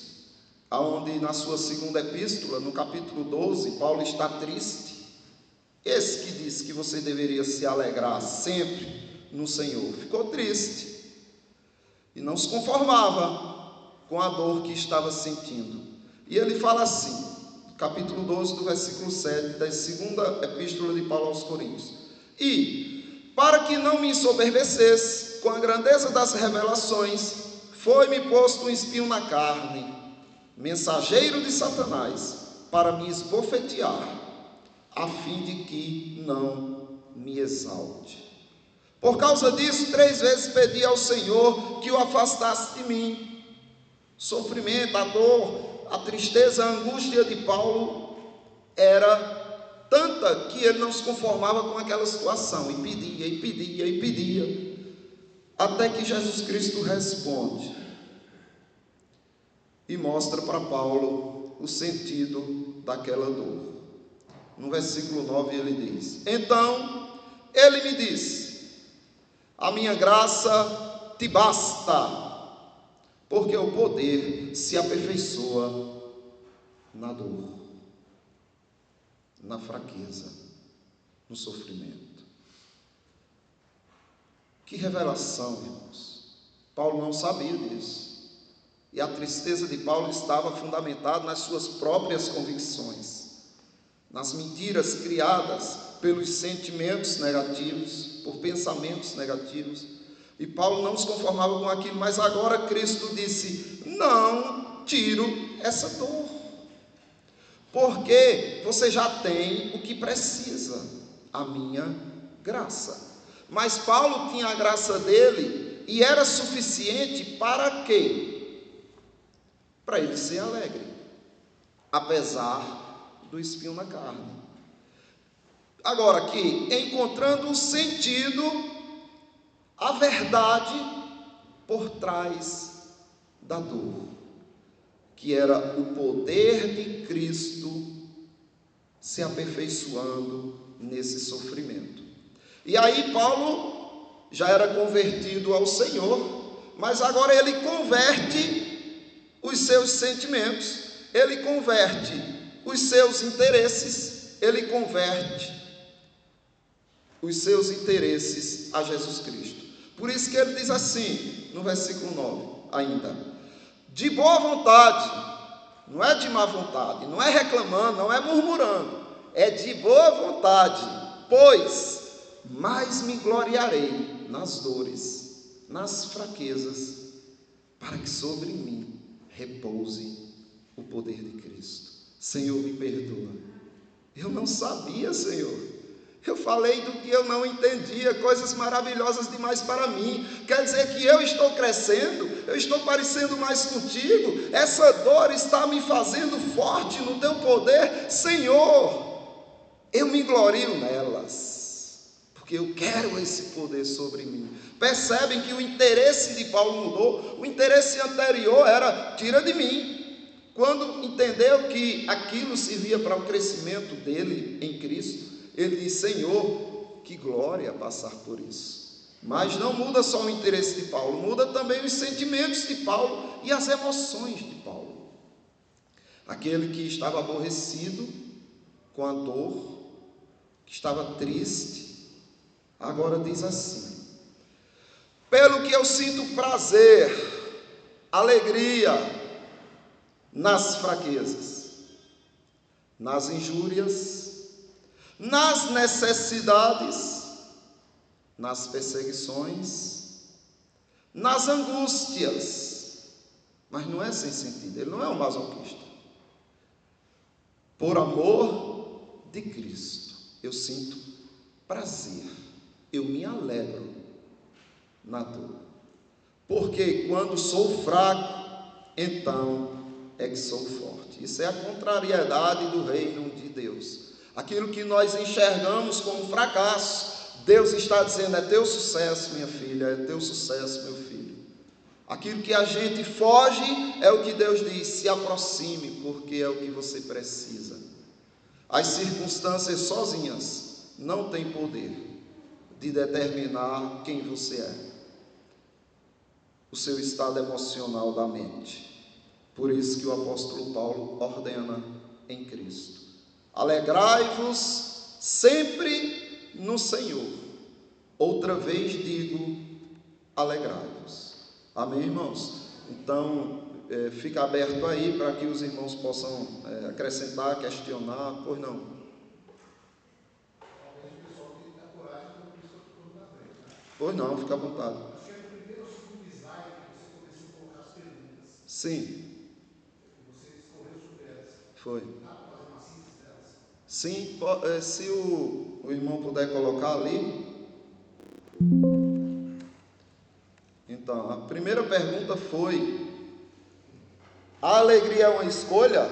Aonde na sua segunda epístola, no capítulo 12, Paulo está triste. Esse que disse que você deveria se alegrar sempre no Senhor, ficou triste e não se conformava com a dor que estava sentindo. E ele fala assim, capítulo 12, do versículo 7, da segunda epístola de Paulo aos Coríntios: e, para que não me ensoberbecesse com a grandeza das revelações, foi-me posto um espinho na carne, mensageiro de Satanás, para me esbofetear, a fim de que não me exalte. Por causa disso, 3 vezes pedi ao Senhor que o afastasse de mim. O sofrimento, a dor, a tristeza, a angústia de Paulo era tanta que ele não se conformava com aquela situação, e pedia, e pedia, e pedia, até que Jesus Cristo responde e mostra para Paulo o sentido daquela dor. No versículo 9 ele diz: então ele me disse: a minha graça te basta, porque o poder se aperfeiçoa na dor, na fraqueza, no sofrimento. Que revelação, irmãos! Paulo não sabia disso. E a tristeza de Paulo estava fundamentada nas suas próprias convicções, nas mentiras criadas pelos sentimentos negativos, por pensamentos negativos. E Paulo não se conformava com aquilo, mas agora Cristo disse: não tiro essa dor, porque você já tem o que precisa, a minha graça. Mas Paulo tinha a graça dele e era suficiente para quê? Para ele ser alegre, apesar do espinho na carne. Agora que, encontrando o sentido, a verdade por trás da dor, que era o poder de Cristo se aperfeiçoando nesse sofrimento. E aí Paulo já era convertido ao Senhor, mas agora ele converte os seus sentimentos, ele converte os seus interesses, ele converte os seus interesses a Jesus Cristo. Por isso que ele diz assim, no versículo 9 ainda: de boa vontade, não é de má vontade, não é reclamando, não é murmurando, é de boa vontade, pois mais me gloriarei nas dores, nas fraquezas, para que sobre mim repouse o poder de Cristo. Senhor, me perdoa. Eu não sabia, Senhor. Eu falei do que eu não entendia, coisas maravilhosas demais para mim. Quer dizer que eu estou crescendo, eu estou parecendo mais contigo. Essa dor está me fazendo forte no teu poder. Senhor, eu me glorio nelas, porque eu quero esse poder sobre mim. Percebem que o interesse de Paulo mudou. O interesse anterior era: tira de mim. Quando entendeu que aquilo servia para o crescimento dele em Cristo, ele diz: Senhor, que glória passar por isso. Mas não muda só o interesse de Paulo, muda também os sentimentos de Paulo e as emoções de Paulo. Aquele que estava aborrecido com a dor, que estava triste, agora diz assim: pelo que eu sinto prazer, alegria nas fraquezas, nas injúrias, nas necessidades, nas perseguições, nas angústias. Mas não é sem sentido, ele não é um masoquista. Por amor de Cristo, eu sinto prazer, eu me alegro na dor, porque quando sou fraco, então é que sou forte. Isso é a contrariedade do reino de Deus. Aquilo que nós enxergamos como fracasso, Deus está dizendo: é teu sucesso, minha filha, é teu sucesso, meu filho. Aquilo que a gente foge, é o que Deus diz: se aproxime, porque é o que você precisa. As circunstâncias sozinhas não têm poder de determinar quem você é, o seu estado emocional da mente. Por isso que o apóstolo Paulo ordena em Cristo: alegrai-vos sempre no Senhor. Outra vez digo, alegrai-vos. Amém, irmãos? Então, fica aberto aí para que os irmãos possam acrescentar, questionar. Pois não? Talvez o pessoal tenha que dar coragem para o Cristo todo na frente, né? Pois não, fica à vontade. Acho que é no primeiro ou segundo slide que você começou a colocar as perguntas. Sim. Você escorreu sobre elas. Foi. Dá para fazer uma síntese delas? Sim, se o irmão puder colocar ali. Então, a primeira pergunta foi: a alegria é uma escolha?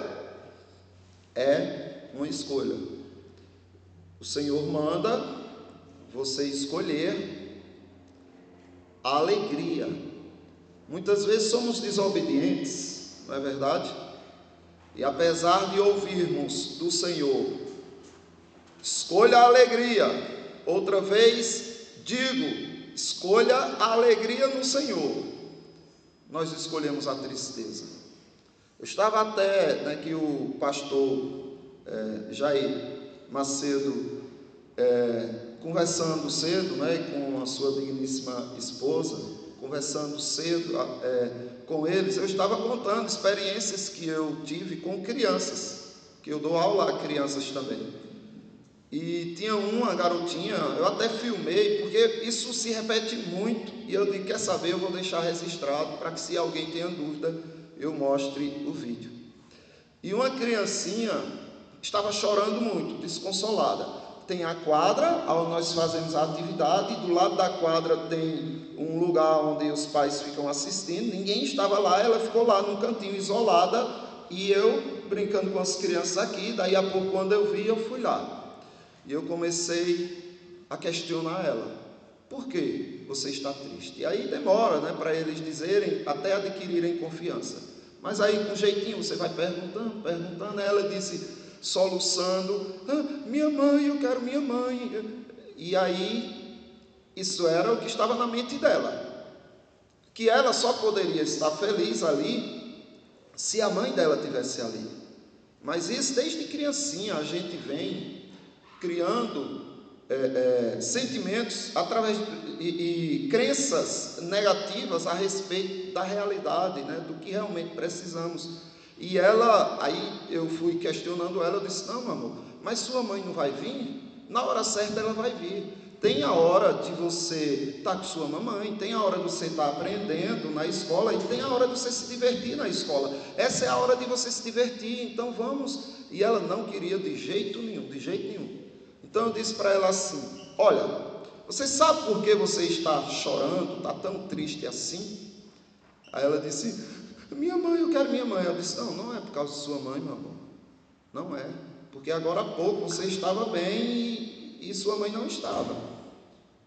É uma escolha. O Senhor manda você escolher a alegria. Muitas vezes somos desobedientes, não é verdade? E apesar de ouvirmos do Senhor, escolha a alegria, outra vez digo, escolha a alegria no Senhor, nós escolhemos a tristeza. Eu estava até, que o pastor Jair Macedo, conversando cedo, com a sua digníssima esposa, conversando cedo com eles, eu estava contando experiências que eu tive com crianças, que eu dou aula a crianças também. E tinha uma garotinha, eu até filmei, porque isso se repete muito, e eu digo, quer saber, eu vou deixar registrado, para que se alguém tenha dúvida, eu mostre o vídeo. E uma criancinha estava chorando muito, desconsolada. Tem a quadra, onde nós fazemos a atividade, e do lado da quadra tem um lugar onde os pais ficam assistindo, ninguém estava lá, ela ficou lá num cantinho isolada, e eu brincando com as crianças aqui, daí a pouco quando eu vi, eu fui lá. E eu comecei a questionar ela: por que você está triste? E aí demora, para eles dizerem, até adquirirem confiança. Mas aí com jeitinho você vai perguntando, ela disse, soluçando: minha mãe, eu quero minha mãe. E aí, isso era o que estava na mente dela, que ela só poderia estar feliz ali se a mãe dela estivesse ali. Mas isso desde criancinha a gente vem criando sentimentos através e crenças negativas a respeito da realidade, do que realmente precisamos. E ela, aí eu fui questionando ela, eu disse: não, meu amor, mas sua mãe não vai vir? Na hora certa ela vai vir. Tem a hora de você estar com sua mamãe, tem a hora de você estar aprendendo na escola, e tem a hora de você se divertir na escola. Essa é a hora de você se divertir, então vamos. E ela não queria de jeito nenhum, de jeito nenhum. Então eu disse para ela assim: olha, você sabe por que você está chorando, está tão triste assim? Aí ela disse: minha mãe, eu quero minha mãe. Eu disse: não é por causa de sua mãe, meu amor. Não é, porque agora há pouco você estava bem e sua mãe não estava.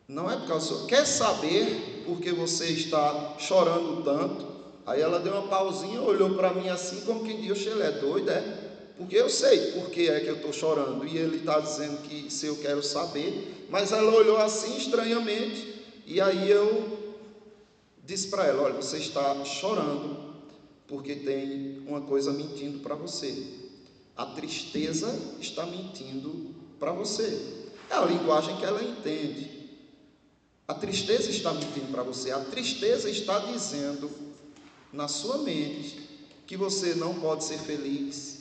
Não é por causa da sua. Quer saber por que você está chorando tanto? Aí ela deu uma pausinha, olhou para mim assim, como quem diz: ele é doido, é? Porque eu sei por que é que eu estou chorando, e ele está dizendo que se eu quero saber. Mas ela olhou assim estranhamente, e aí eu disse para ela: olha, você está chorando porque tem uma coisa mentindo para você. A tristeza está mentindo para você. É a linguagem que ela entende. A tristeza está mentindo para você. A tristeza está dizendo na sua mente que você não pode ser feliz,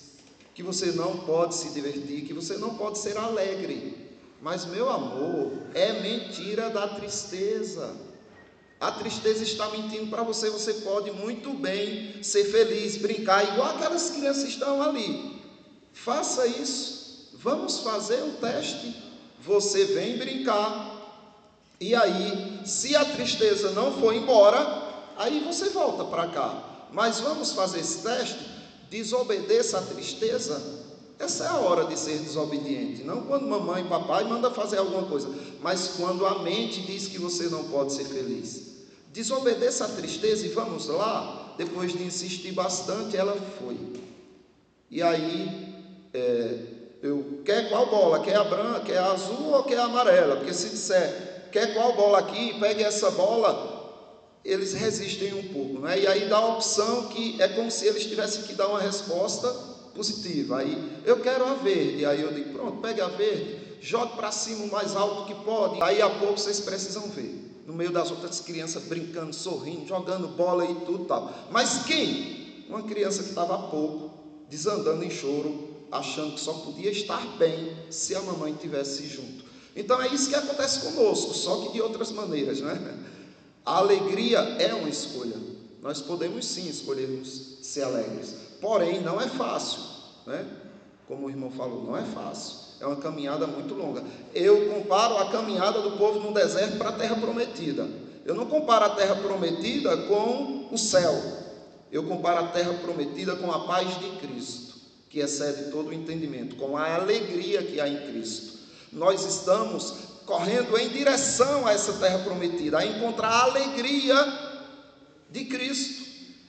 que você não pode se divertir, que você não pode ser alegre. Mas, meu amor, é mentira da tristeza. A tristeza está mentindo para você. Você pode muito bem ser feliz, brincar, igual aquelas crianças estão ali. Faça isso. Vamos fazer um teste. Você vem brincar, e aí, se a tristeza não for embora, aí você volta para cá. Mas vamos fazer esse teste. Desobedeça a tristeza. Essa é a hora de ser desobediente. Não quando mamãe e papai mandam fazer alguma coisa, mas quando a mente diz que você não pode ser feliz. Desobedeça a tristeza e vamos lá. Depois de insistir bastante, ela foi. E aí, quer qual bola? Quer a branca, quer a azul ou quer a amarela? Porque se disser, quer qual bola aqui, pegue essa bola, eles resistem um pouco, E aí dá a opção que é como se eles tivessem que dar uma resposta positiva. Aí, eu quero a verde. Aí eu digo: pronto, pegue a verde, jogue para cima o mais alto que pode. Aí a pouco vocês precisam ver, no meio das outras crianças brincando, sorrindo, jogando bola e tudo tal. Mas quem? Uma criança que estava há pouco desandando em choro, achando que só podia estar bem se a mamãe estivesse junto. Então é isso que acontece conosco, só que de outras maneiras, A alegria é uma escolha. Nós podemos sim escolhermos ser alegres, porém não é fácil, Como o irmão falou, não é fácil. É uma caminhada muito longa. Eu comparo a caminhada do povo no deserto para a terra prometida. Eu não comparo a terra prometida com o céu. Eu comparo a terra prometida com a paz de Cristo, que excede todo o entendimento, com a alegria que há em Cristo. Nós estamos correndo em direção a essa terra prometida, a encontrar a alegria de Cristo,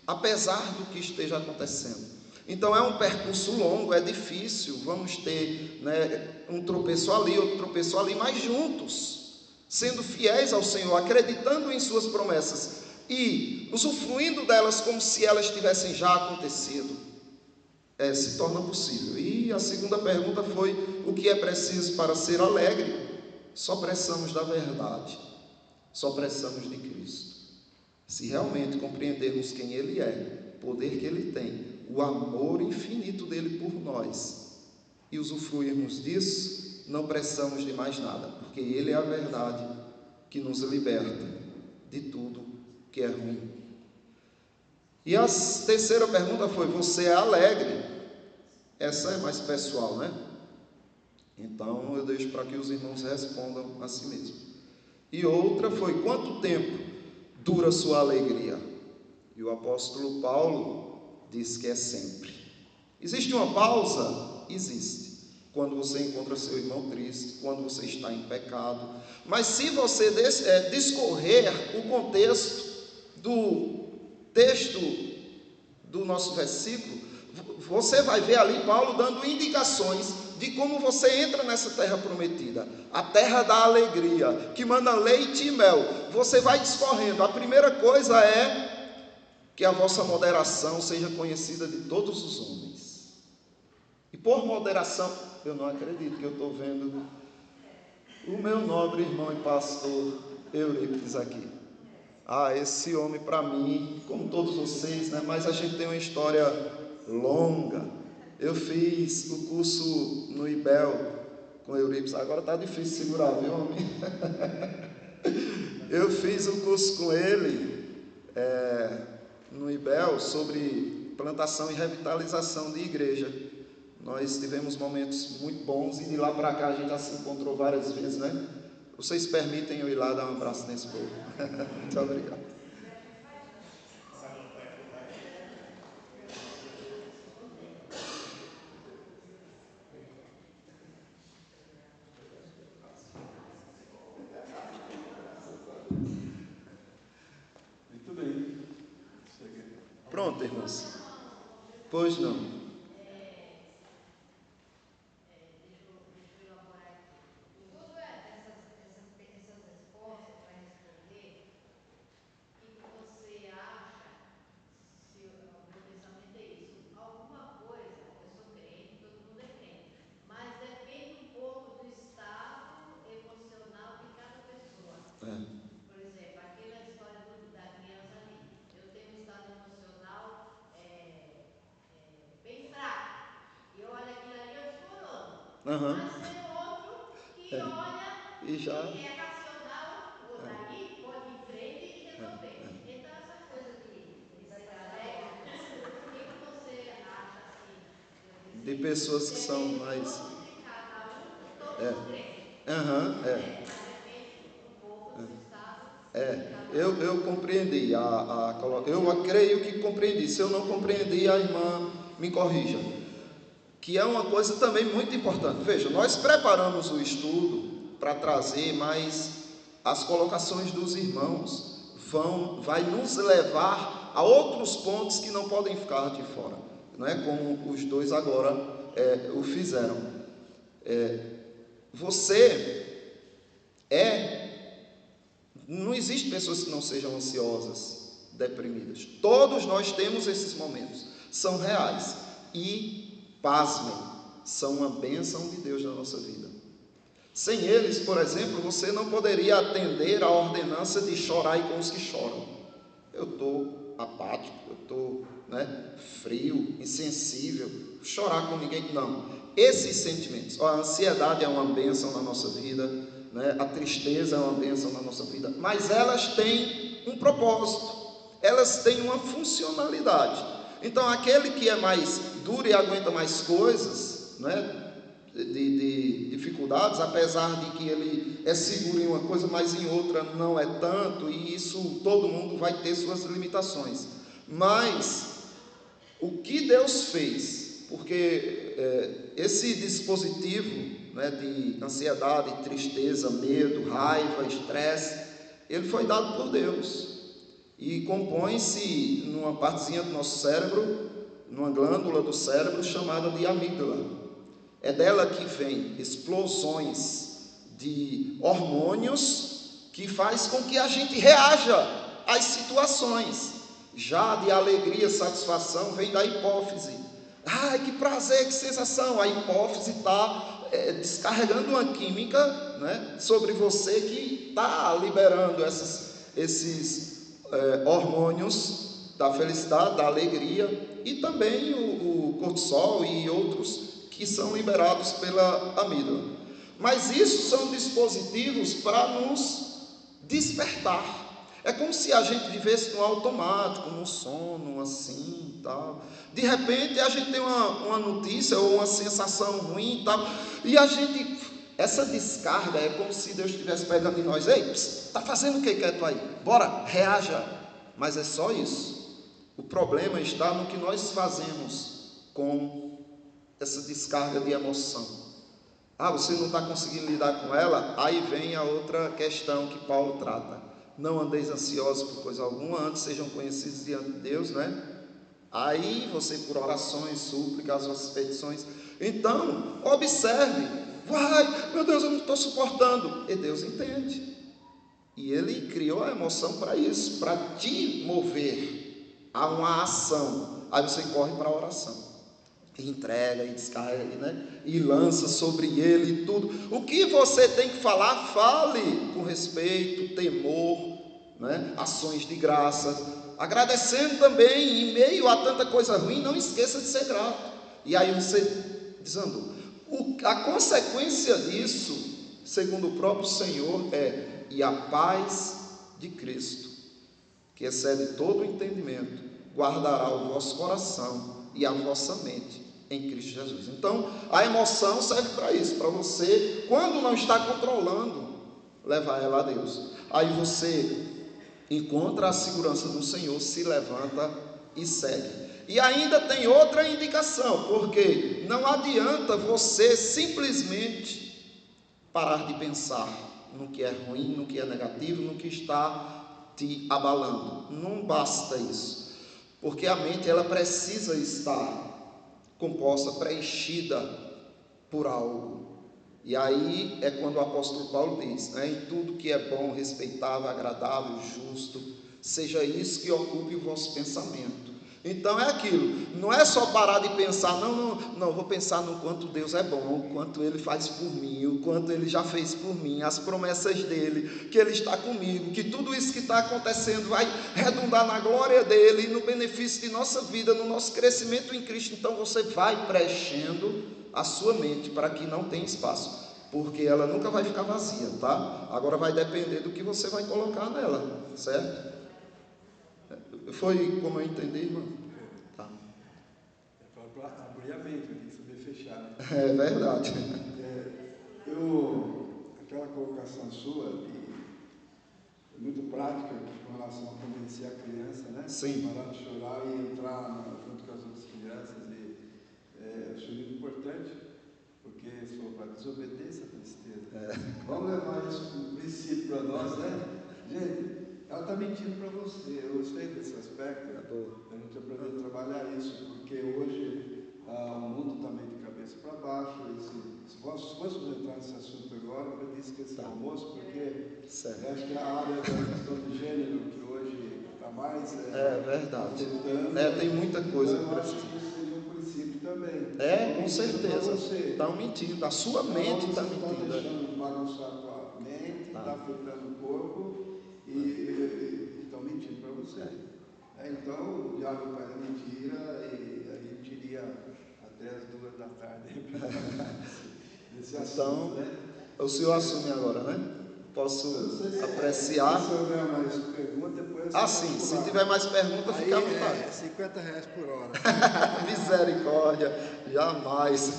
apesar do que esteja acontecendo. Então é um percurso longo, é difícil, vamos ter, um tropeço ali, outro tropeço ali, mas juntos, sendo fiéis ao Senhor, acreditando em suas promessas e usufruindo delas como se elas tivessem já acontecido, se torna possível. E a segunda pergunta foi: o que é preciso para ser alegre? Só precisamos da verdade, só precisamos de Cristo. Se realmente compreendermos quem Ele é, o poder que Ele tem, o amor infinito dele por nós, e usufruirmos disso, não precisamos de mais nada, porque Ele é a verdade que nos liberta de tudo que é ruim. E a terceira pergunta foi: você é alegre? Essa é mais pessoal, né? Então eu deixo para que os irmãos respondam a si mesmos. E outra foi: quanto tempo dura a sua alegria? E o apóstolo Paulo diz que é sempre. Existe uma pausa? Existe. Quando você encontra seu irmão triste, quando você está em pecado. Mas se você discorrer o contexto do texto do nosso versículo, você vai ver ali Paulo dando indicações de como você entra nessa terra prometida, a terra da alegria, que manda leite e mel. Você vai discorrendo. A primeira coisa é que a vossa moderação seja conhecida de todos os homens. E por moderação, eu não acredito que eu estou vendo o meu nobre irmão e pastor Eurípides aqui. Esse homem para mim, como todos vocês, mas a gente tem uma história longa. Eu fiz o curso no IBEL com Eurípides. Agora está difícil segurar, viu, homem? Eu fiz o curso com ele no IBEL sobre plantação e revitalização de igreja. Nós tivemos momentos muito bons e de lá para cá a gente já se encontrou várias vezes, né? Vocês permitem eu ir lá dar um abraço nesse povo? Muito obrigado. Muito bem. Pronto, irmãos. Pois não. Mas tem outro que olha e já é racional, ou daí pode ir em frente e resolver. Então essas coisas de ser alegre, o que você acha assim? De pessoas que são mais. De cada todos crentes. Eu compreendi. Eu creio que compreendi. Se eu não compreendi, a irmã me corrija. Que é uma coisa também muito importante. Veja, nós preparamos o estudo para trazer, mas as colocações dos irmãos vai nos levar a outros pontos que não podem ficar de fora, não é? Como os dois agora o fizeram. Não existe pessoas que não sejam ansiosas, deprimidas. Todos nós temos esses momentos, são reais e, pasmem, são uma bênção de Deus na nossa vida. Sem eles, por exemplo, você não poderia atender a ordenança de chorar com os que choram. Eu estou apático, eu estou frio, insensível, chorar com ninguém, não. Esses sentimentos, a ansiedade é uma bênção na nossa vida, a tristeza é uma bênção na nossa vida, mas elas têm um propósito, elas têm uma funcionalidade. Então aquele que é mais duro e aguenta mais coisas, de dificuldades, apesar de que ele é seguro em uma coisa, mas em outra não é tanto, e isso todo mundo vai ter suas limitações. Mas o que Deus fez, porque esse dispositivo, né, de ansiedade, tristeza, medo, raiva, estresse, ele foi dado por Deus e compõe-se numa partezinha do nosso cérebro, numa glândula do cérebro chamada de amígdala. É dela que vem explosões de hormônios que faz com que a gente reaja às situações. Já de alegria, satisfação, vem da hipófise. Ai, que prazer, que sensação! A hipófise está descarregando uma química, né, sobre você que está liberando esses hormônios da felicidade, da alegria, e também o cortisol e outros que são liberados pela amígdala. Mas isso são dispositivos para nos despertar. É como se a gente vivesse no automático, no sono, assim, tal. De repente a gente tem uma notícia ou uma sensação ruim, tal, e a gente, essa descarga é como se Deus estivesse pegando em nós. Ei, está fazendo o que quieto aí? Bora, reaja. Mas é só isso. O problema está no que nós fazemos com essa descarga de emoção. Você não está conseguindo lidar com ela? Aí vem a outra questão que Paulo trata. Não andeis ansiosos por coisa alguma, antes sejam conhecidos diante de Deus, né? Aí você, por orações, súplicas, as vossas petições. Então, observe. Vai, meu Deus, eu não estou suportando. E Deus entende. E Ele criou a emoção para isso, para te mover a uma ação. Aí você corre para a oração. E entrega, e descarrega, né? E lança sobre ele tudo. O que você tem que falar, fale com respeito, temor, né? Ações de graça, agradecendo também. Em meio a tanta coisa ruim, não esqueça de ser grato. E aí você desandou. A consequência disso, segundo o próprio Senhor, e a paz de Cristo, que excede todo o entendimento, guardará o vosso coração e a vossa mente em Cristo Jesus. Então, a emoção serve para isso, para você, quando não está controlando, levar ela a Deus. Aí você encontra a segurança do Senhor, se levanta e segue. E ainda tem outra indicação, porque não adianta você simplesmente parar de pensar no que é ruim, no que é negativo, no que está te abalando. Não basta isso, porque a mente ela precisa estar composta, preenchida por algo. E aí é quando o apóstolo Paulo diz, né, em tudo que é bom, respeitável, agradável, justo, seja isso que ocupe o vosso pensamento. Então é aquilo, não é só parar de pensar, não, vou pensar no quanto Deus é bom, o quanto Ele faz por mim, o quanto Ele já fez por mim, as promessas dEle, que Ele está comigo, que tudo isso que está acontecendo vai redundar na glória dEle, no benefício de nossa vida, no nosso crescimento em Cristo. Então você vai preenchendo a sua mente para que não tenha espaço, porque ela nunca vai ficar vazia, tá? Agora vai depender do que você vai colocar nela, certo? Foi como eu entendi, irmão? Tá. Para abrir a mente, tem que saber fechar. Né? É verdade. Aquela colocação sua, é muito prática com relação a convencer a criança, né? Sim. Parar de chorar e entrar junto com as outras crianças. Eu acho muito importante, porque se for para desobediência, tristeza. Vamos levar isso como princípio para nós, né? Gente, ela está mentindo para você. Eu gostei desse aspecto. A gente aprender a trabalhar isso, porque hoje o mundo está meio de cabeça para baixo. Se fôssemos entrar nesse assunto agora, eu disse que esse almoço, porque eu acho que a área da questão de gênero, que hoje está mais. Verdade. Afetando, tem muita coisa então, para acho que isso seria um princípio também. Com certeza. Estão mentindo. A sua mente está mentindo. Está deixando bagunçar a tua mente, está afetando o corpo. E estão mentindo para você. Então o diabo faz a mentira e a gente iria até as 2 da tarde. Nesse assunto, né? O senhor assume agora, né? Posso apreciar? Se houver mais perguntas, depois. Sim, se tiver mais perguntas, fica à vontade. R$50 por hora. Misericórdia, jamais.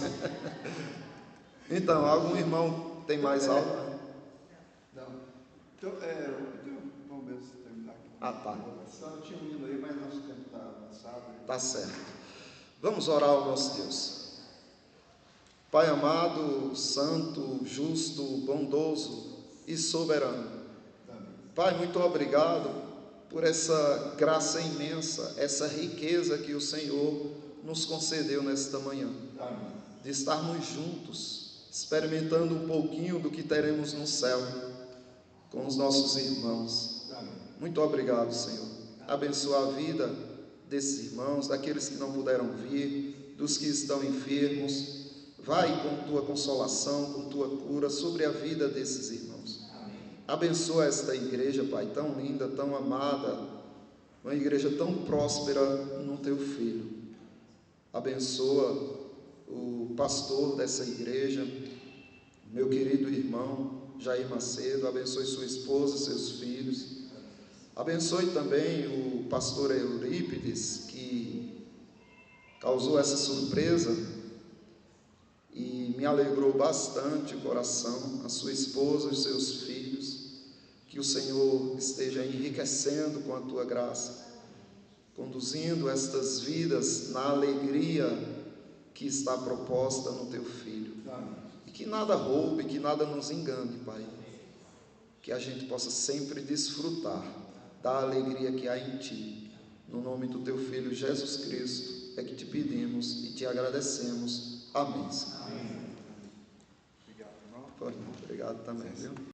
Então, algum irmão tem mais algo? Não. Então, vamos ver se terminar aqui. Ah, tá. Só tinha um hino aí, mas nosso tempo está avançado. Tá certo. Vamos orar ao nosso Deus. Pai amado, santo, justo, bondoso e soberano. Pai, muito obrigado por essa graça imensa, essa riqueza que o Senhor nos concedeu nesta manhã. De estarmos juntos, experimentando um pouquinho do que teremos no céu com os nossos irmãos. Muito obrigado, Senhor. Abençoa a vida desses irmãos, daqueles que não puderam vir, dos que estão enfermos. Vai com tua consolação, com tua cura sobre a vida desses irmãos. Abençoa esta igreja, Pai, tão linda, tão amada, uma igreja tão próspera no teu Filho. Abençoa o pastor dessa igreja, meu querido irmão Jair Macedo. Abençoe sua esposa, seus filhos. Abençoe também o pastor Eurípides, que causou essa surpresa e me alegrou bastante o coração, a sua esposa e os seus filhos. Que o Senhor esteja enriquecendo com a tua graça, conduzindo estas vidas na alegria que está proposta no teu Filho. E que nada roube, que nada nos engane, Pai. Que a gente possa sempre desfrutar da alegria que há em Ti. No nome do teu Filho Jesus Cristo é que te pedimos e te agradecemos. Amém. Obrigado, irmão. Obrigado também, viu?